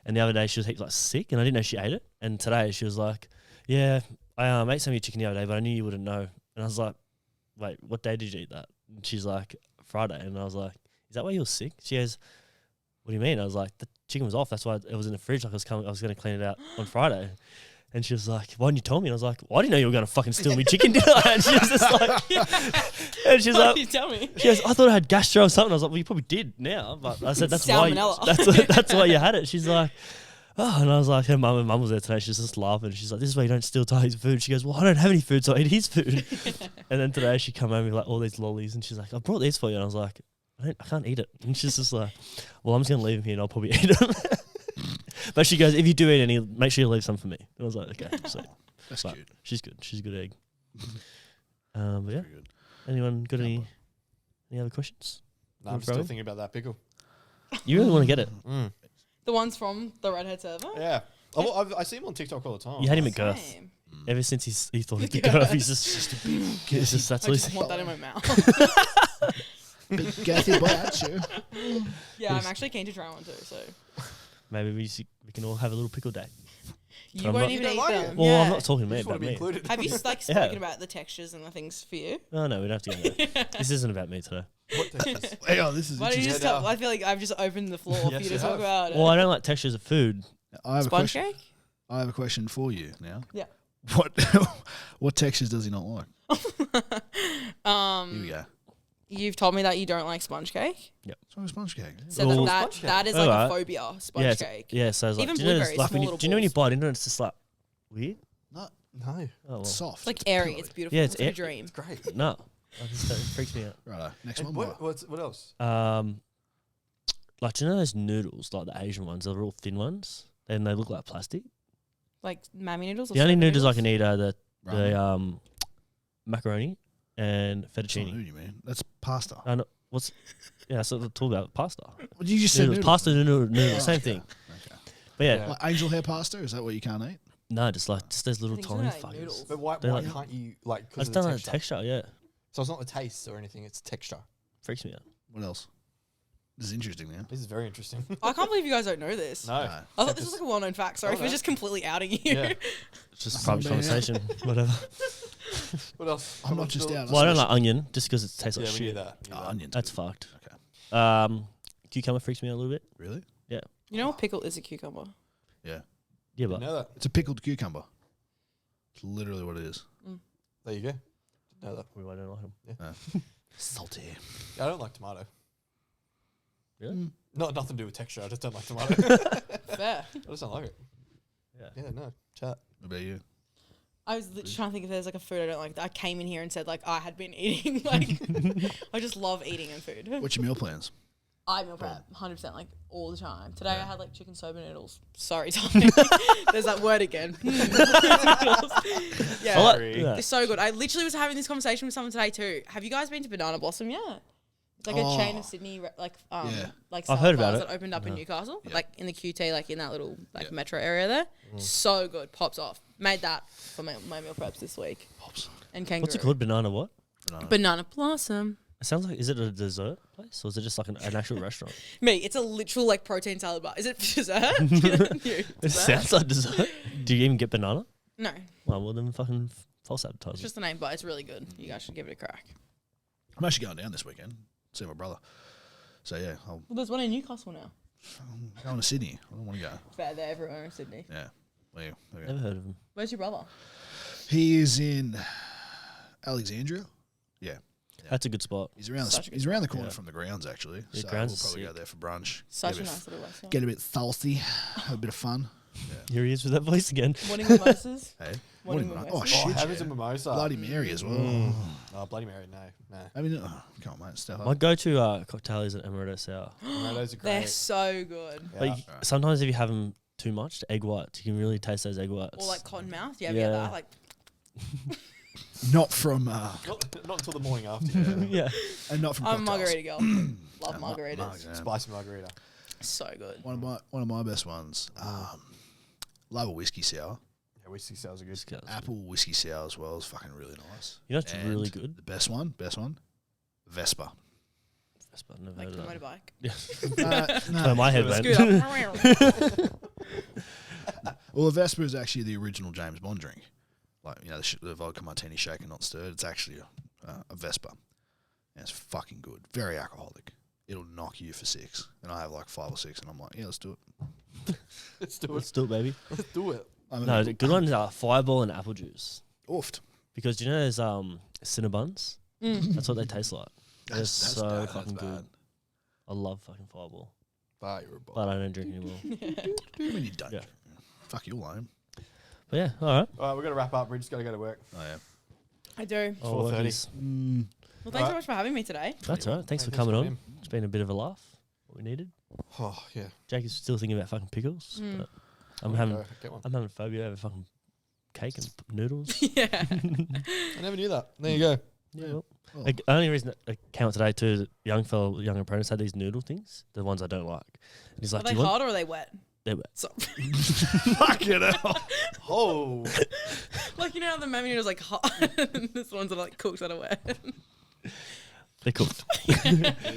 Speaker 3: And the other day she was like sick, and I didn't know she ate it. And today she was like, "Yeah, I ate some of your chicken the other day, but I knew you wouldn't know." And I was like, "Wait, what day did you eat that?" And she's like, "Friday." And I was like, "Is that why you were sick?" She goes, "What do you mean?" I was like, "The chicken was off. That's why it was in the fridge. Like I was going to clean it out on Friday." And she was like, "Why didn't you tell me?" And I was like, "Well, I didn't know you were going to fucking steal me chicken dinner." And she was just like, and she's
Speaker 4: Why
Speaker 3: like,
Speaker 4: did you tell me?
Speaker 3: she goes, "I thought I had gastro or something." I was like, "Well, you probably did now." But I said, "That's why.
Speaker 4: Salmonella.
Speaker 3: That's why you had it." She's like, "Oh," and I was like, her mum was there today. She's just laughing. She's like, "This is why you don't steal Ty's food." She goes, "Well, I don't have any food, so I eat his food." And then today she come home with like all these lollies, and she's like, "I brought these for you." And I was like, I can't eat it. And she's just like, "Well, I'm just gonna leave them here, and I'll probably eat them." But she goes, if you do eat any, make sure you leave some for me. And I was like, okay. So,
Speaker 6: That's
Speaker 3: but
Speaker 6: cute.
Speaker 3: she's good. She's a good egg. But yeah.
Speaker 6: Very good.
Speaker 3: Anyone got any other questions?
Speaker 5: No, I'm
Speaker 3: Good
Speaker 5: still
Speaker 3: throwing?
Speaker 5: thinking about that pickle.
Speaker 3: You really want to get it.
Speaker 4: The ones from the Redhead server?
Speaker 5: Yeah. I see him on TikTok all the time.
Speaker 3: You had him at Girth.
Speaker 4: Same.
Speaker 3: Ever since he thought he could go up, he's just a big. He's just that's
Speaker 4: I
Speaker 3: all
Speaker 4: just
Speaker 3: he's.
Speaker 4: want that in my mouth.
Speaker 6: Big Gathy boy, that's you.
Speaker 4: Yeah, I'm actually keen to try one too, so.
Speaker 3: Maybe we can all have a little pickle day.
Speaker 4: You
Speaker 3: I'm
Speaker 4: won't
Speaker 3: not-
Speaker 4: even
Speaker 5: You
Speaker 4: eat
Speaker 5: don't like
Speaker 4: them.
Speaker 5: it?
Speaker 3: Well,
Speaker 4: yeah.
Speaker 3: I'm not talking to me
Speaker 5: Just want
Speaker 3: about
Speaker 5: to be
Speaker 3: me.
Speaker 5: included.
Speaker 4: Have you like
Speaker 3: Yeah.
Speaker 4: spoken about the textures and the things for you?
Speaker 3: No, we don't have to go there. This isn't about me today.
Speaker 5: What textures?
Speaker 6: Hey, oh, this is
Speaker 4: Why don't you
Speaker 6: interesting.
Speaker 4: just tell? I feel like I've just opened the floor for
Speaker 5: Yes,
Speaker 4: you to
Speaker 5: you
Speaker 4: talk
Speaker 5: have.
Speaker 4: about it.
Speaker 3: Well, I don't like textures of food.
Speaker 6: I have a
Speaker 4: Sponge
Speaker 6: question.
Speaker 4: cake?
Speaker 6: I have a question for you now.
Speaker 4: Yeah.
Speaker 6: What textures does he not like? Here we go.
Speaker 4: You've told me that you don't like sponge cake.
Speaker 6: It's not a sponge cake.
Speaker 4: So
Speaker 3: Well-
Speaker 4: that is
Speaker 3: Oh,
Speaker 4: like
Speaker 3: right.
Speaker 4: a phobia, sponge
Speaker 3: Yeah,
Speaker 4: cake.
Speaker 3: yeah. So it's like,
Speaker 4: Even
Speaker 3: do you know,
Speaker 4: blueberries,
Speaker 3: like when
Speaker 4: small
Speaker 3: you,
Speaker 4: little
Speaker 3: do you know when you
Speaker 4: balls.
Speaker 3: bite into it, it's just like weird.
Speaker 6: No,
Speaker 5: No.
Speaker 3: Oh well.
Speaker 6: it's soft.
Speaker 4: It's like
Speaker 6: It's
Speaker 4: airy.
Speaker 6: pillowy.
Speaker 4: It's beautiful.
Speaker 3: Yeah,
Speaker 4: it's
Speaker 3: it's
Speaker 4: like a
Speaker 3: air-
Speaker 4: dream.
Speaker 5: It's great.
Speaker 3: No, it freaks me out.
Speaker 6: Righto, next
Speaker 5: And
Speaker 6: one.
Speaker 5: what else?
Speaker 3: Like do you know those noodles, like the Asian ones, they're all thin ones, and they look like plastic.
Speaker 4: Like mammy noodles. Or
Speaker 3: The only
Speaker 4: soba
Speaker 3: noodles I can eat are the
Speaker 6: Ramen.
Speaker 3: macaroni and
Speaker 6: That's not
Speaker 3: fettuccine.
Speaker 6: noodle, man. That's pasta.
Speaker 3: I know what's yeah. That's what we're talking about. Pasta.
Speaker 6: What you just said?
Speaker 3: Noodles,
Speaker 6: Noodle.
Speaker 3: pasta, noodle,
Speaker 6: Oh,
Speaker 3: same
Speaker 6: okay.
Speaker 3: thing.
Speaker 6: Okay.
Speaker 3: But yeah,
Speaker 5: Yeah.
Speaker 6: Like angel hair pasta? Is that what you can't eat?
Speaker 3: no, just those little
Speaker 4: think
Speaker 3: tiny
Speaker 4: so, like
Speaker 3: fuckers.
Speaker 4: noodles.
Speaker 5: But why
Speaker 3: They're like-
Speaker 5: can't you like?
Speaker 3: I
Speaker 5: Because
Speaker 3: just
Speaker 5: of
Speaker 3: don't
Speaker 5: the
Speaker 3: like the
Speaker 5: texture.
Speaker 3: texture. Yeah,
Speaker 5: So it's not the taste or anything; it's texture.
Speaker 3: freaks me out.
Speaker 6: What else? This is interesting now.
Speaker 5: This is very interesting.
Speaker 4: I can't believe you guys don't know this.
Speaker 5: no.
Speaker 4: I thought this was like a well-known fact. Sorry
Speaker 5: Oh,
Speaker 4: if we're
Speaker 5: no.
Speaker 4: just completely outing you.
Speaker 5: Yeah.
Speaker 3: It's just a
Speaker 6: That's
Speaker 3: private
Speaker 6: not bad.
Speaker 3: conversation. Whatever.
Speaker 5: What else?
Speaker 6: I'm not just out.
Speaker 3: Well, I don't like onion just because it tastes
Speaker 5: Yeah,
Speaker 3: like
Speaker 5: we knew
Speaker 3: shit.
Speaker 5: that.
Speaker 6: Oh, onions.
Speaker 3: That's
Speaker 6: good.
Speaker 3: fucked.
Speaker 6: Okay.
Speaker 3: Cucumber freaks me out a little bit.
Speaker 6: Really?
Speaker 4: You know what pickle is a cucumber?
Speaker 3: Yeah,
Speaker 5: Didn't
Speaker 3: but
Speaker 5: know that.
Speaker 6: It's a pickled cucumber. It's literally what it is.
Speaker 5: There you go. Didn't know that.
Speaker 3: I don't like them.
Speaker 6: Salty.
Speaker 5: I don't like tomato.
Speaker 3: Really?
Speaker 5: Nothing to do with texture. I just don't like tomato.
Speaker 4: Fair.
Speaker 5: I just don't like it.
Speaker 3: Yeah.
Speaker 5: Yeah, no. Chat.
Speaker 6: What about you?
Speaker 4: I was literally trying to think if there's like a food I don't like. I came in here and said like I had been eating like I just love eating and food.
Speaker 6: What's your meal plans?
Speaker 4: I meal prep 100% like all the time. Today I had like chicken soba noodles. Sorry, Tommy. There's that word again. Yeah.
Speaker 3: I like-
Speaker 5: Sorry.
Speaker 3: yeah.
Speaker 4: It's so good. I literally was having this conversation with someone today too. Have you guys been to Banana Blossom yet? It's like a chain
Speaker 6: Oh.
Speaker 4: of Sydney,
Speaker 6: Yeah.
Speaker 4: like
Speaker 3: I've heard
Speaker 4: salad
Speaker 3: about
Speaker 4: bars
Speaker 3: it.
Speaker 4: that opened up in
Speaker 3: Yeah.
Speaker 4: Newcastle,
Speaker 6: Yeah.
Speaker 4: like in the QT, like in that little like
Speaker 6: Yeah.
Speaker 4: metro area there. So good, pops off. Made that for my meal preps this week.
Speaker 6: Pops.
Speaker 4: And kangaroo.
Speaker 3: What's it called? Banana what?
Speaker 4: Banana Blossom.
Speaker 3: It sounds like, is it a dessert place or is it just like an actual restaurant?
Speaker 4: Me, it's a literal like protein salad bar. Is it dessert? You.
Speaker 3: It
Speaker 4: Dessert?
Speaker 3: sounds like dessert. Do you even get banana?
Speaker 4: No,
Speaker 3: Well, then fucking false
Speaker 4: it's
Speaker 3: advertising.
Speaker 4: just the name, but it's really good. You guys should give it a crack.
Speaker 6: I'm actually going down this weekend. See my brother. So yeah,
Speaker 4: Well, there's one in Newcastle now.
Speaker 6: I'm going to Sydney. I don't want to go.
Speaker 4: Fair, they're everywhere in Sydney.
Speaker 6: Yeah. Well, yeah, okay.
Speaker 3: Never heard of them.
Speaker 4: Where's your brother?
Speaker 6: He is in Alexandria. Yeah.
Speaker 3: That's a good spot.
Speaker 6: He's around.
Speaker 4: Such a
Speaker 6: he's around the corner
Speaker 3: Yeah.
Speaker 6: from the grounds actually.
Speaker 3: Yeah,
Speaker 6: so
Speaker 3: grounds
Speaker 6: we'll
Speaker 3: is
Speaker 6: probably go
Speaker 3: sick.
Speaker 6: there for brunch.
Speaker 4: Such
Speaker 6: get
Speaker 4: a
Speaker 6: bit,
Speaker 4: nice little restaurant.
Speaker 6: Get a bit salty. Have a bit of fun.
Speaker 3: Here he is with that voice again.
Speaker 4: Morning mimosas.
Speaker 6: Hey.
Speaker 4: Morning
Speaker 6: Morning,
Speaker 4: mimosas.
Speaker 6: oh
Speaker 5: Oh,
Speaker 6: shit!
Speaker 5: have us
Speaker 6: yeah.
Speaker 5: a mimosa.
Speaker 6: Bloody Mary as well.
Speaker 5: Oh, Bloody Mary. No.
Speaker 6: I mean, come on, mate. Step
Speaker 3: My
Speaker 6: up.
Speaker 3: go-to cocktail is an amaretto sour.
Speaker 5: No, those are
Speaker 4: They're
Speaker 5: great.
Speaker 4: so good.
Speaker 3: But
Speaker 5: Yeah.
Speaker 3: sometimes if you have them too much, the egg whites, you can really taste those egg whites.
Speaker 4: Or like cotton mouth. Yeah,
Speaker 3: Yeah.
Speaker 4: that. Like
Speaker 6: Not from
Speaker 5: Not until the morning after.
Speaker 3: yeah.
Speaker 6: and not from.
Speaker 4: I'm a
Speaker 6: cocktails.
Speaker 4: margarita girl. Love margaritas.
Speaker 6: Margs, yeah.
Speaker 5: Spicy margarita.
Speaker 4: So good.
Speaker 6: One of my best ones. Love a whiskey sour.
Speaker 5: Yeah, whiskey sours are good.
Speaker 6: Apple whiskey sour as well is fucking really nice.
Speaker 3: You know it's
Speaker 6: And
Speaker 3: really good?
Speaker 6: The best one, Vespa.
Speaker 3: Vespa, never
Speaker 4: Like
Speaker 3: heard
Speaker 4: the
Speaker 3: of that.
Speaker 4: motorbike.
Speaker 3: Yeah. Oh, my head went.
Speaker 4: Scooter.
Speaker 6: Well, a Vespa is actually the original James Bond drink. Like, you know, the vodka martini shaken, not stirred. It's actually a Vespa. And it's fucking good. Very alcoholic. It'll knock you for 6. And I have like 5 or 6, and I'm like, yeah, let's do it.
Speaker 5: Let's do
Speaker 3: Let's do it, baby.
Speaker 5: Let's do it.
Speaker 6: I'm
Speaker 3: No, the good ones are Fireball and apple juice.
Speaker 6: Oofed.
Speaker 3: Because you know there's Cinnabons? That's what they taste like. They're
Speaker 6: That's
Speaker 3: so
Speaker 6: bad,
Speaker 3: fucking
Speaker 6: that's
Speaker 3: good.
Speaker 6: bad.
Speaker 3: I love fucking Fireball.
Speaker 5: But you're a ball.
Speaker 3: But I don't drink anymore.
Speaker 6: I mean, you don't.
Speaker 3: Yeah.
Speaker 6: Fuck, you're lame.
Speaker 3: But yeah, all right.
Speaker 5: All right, we've got to wrap up. Bridget's got to go to work.
Speaker 6: Oh, yeah.
Speaker 4: I do.
Speaker 3: Oh,
Speaker 5: 4:30.
Speaker 3: workies.
Speaker 4: Well, thanks so much for having me today.
Speaker 3: That's all right. Thanks for coming on. It's been a bit of a laugh. What we needed.
Speaker 5: Oh, yeah.
Speaker 3: Jake is still thinking about fucking pickles. But I'm
Speaker 5: Go,
Speaker 3: having
Speaker 5: get one.
Speaker 3: I'm having a phobia over fucking cake and noodles.
Speaker 4: Yeah.
Speaker 5: I never knew that. There you go.
Speaker 3: Yeah. Well,
Speaker 6: Oh.
Speaker 3: the only reason I came out today too is that young apprentice had these noodle things, the ones I don't like. And he's
Speaker 4: Are
Speaker 3: like,
Speaker 4: they
Speaker 3: "Do you want?"
Speaker 4: hard or are they wet?
Speaker 3: They're wet.
Speaker 4: So,
Speaker 6: Fucking hell.
Speaker 5: Oh.
Speaker 4: like, you know how the menu is like hot and this one's are like cooked that are wet.
Speaker 3: They're cooked.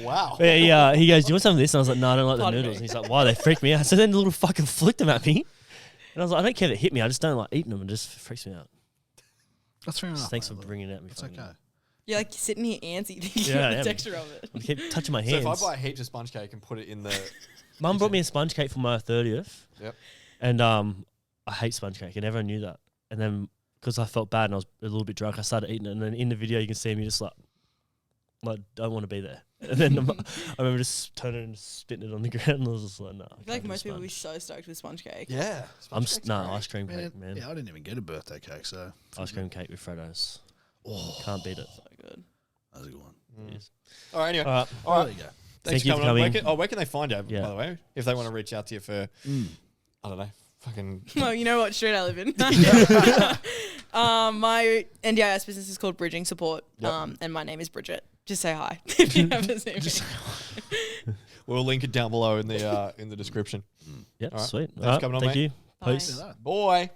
Speaker 5: Wow.
Speaker 3: But yeah, he goes, "Do you want some of this?" And I was like, "No, I don't like
Speaker 4: Pardon
Speaker 3: the noodles."
Speaker 4: me.
Speaker 3: And he's like, "Why?" They freak me out. So then the little fucker flicked them at me, and I was like, "I don't care if it hit me. I just don't like eating them. It just freaks me out."
Speaker 6: That's fair enough.
Speaker 3: Thanks for
Speaker 6: mate. Look,
Speaker 3: bringing it at me.
Speaker 6: It's
Speaker 3: fucking-
Speaker 6: okay.
Speaker 4: You're like sitting here antsy thinking
Speaker 3: Yeah, I
Speaker 4: of the
Speaker 3: am.
Speaker 4: texture of it.
Speaker 3: I keep touching my
Speaker 5: So
Speaker 3: hands.
Speaker 5: if I buy heaps of sponge cake and put it in the...
Speaker 3: Mum brought me a sponge cake for my 30th.
Speaker 5: Yep.
Speaker 3: And I hate sponge cake, and everyone knew that. And then because I felt bad and I was a little bit drunk, I started eating it. And then in the video, you can see me just like don't want to be there. And then I remember just turning and spitting it on the ground, and I was just like, no.
Speaker 4: I feel like most people would be so stoked with sponge cake.
Speaker 5: Yeah.
Speaker 3: Ice cream
Speaker 6: Man,
Speaker 3: cake, man.
Speaker 6: yeah, I didn't even get a birthday cake, so
Speaker 3: Ice cream cake with Freddos.
Speaker 6: Oh,
Speaker 3: Can't beat it.
Speaker 4: So good.
Speaker 6: that was a good one.
Speaker 3: Yes.
Speaker 5: All right, anyway.
Speaker 3: All right.
Speaker 5: All
Speaker 6: There
Speaker 5: right.
Speaker 6: you go.
Speaker 5: Thanks
Speaker 3: Thank you
Speaker 5: for
Speaker 3: for
Speaker 5: coming on.
Speaker 3: coming.
Speaker 5: Where can they find you,
Speaker 3: Yeah.
Speaker 5: by the way? If they want to reach out to you for, I don't know, fucking...
Speaker 4: Well, you know what street I live in. My NDIS business is called Bridging Support,
Speaker 5: Yep.
Speaker 4: and my name is Bridget. Just say hi if you haven't seen me.
Speaker 5: We'll link it down below in the description.
Speaker 3: Yeah,
Speaker 5: All right.
Speaker 3: sweet.
Speaker 5: Thanks for coming on,
Speaker 3: Thank
Speaker 5: mate.
Speaker 3: you.
Speaker 4: Bye.
Speaker 3: Peace.
Speaker 6: See you later.
Speaker 5: Boy.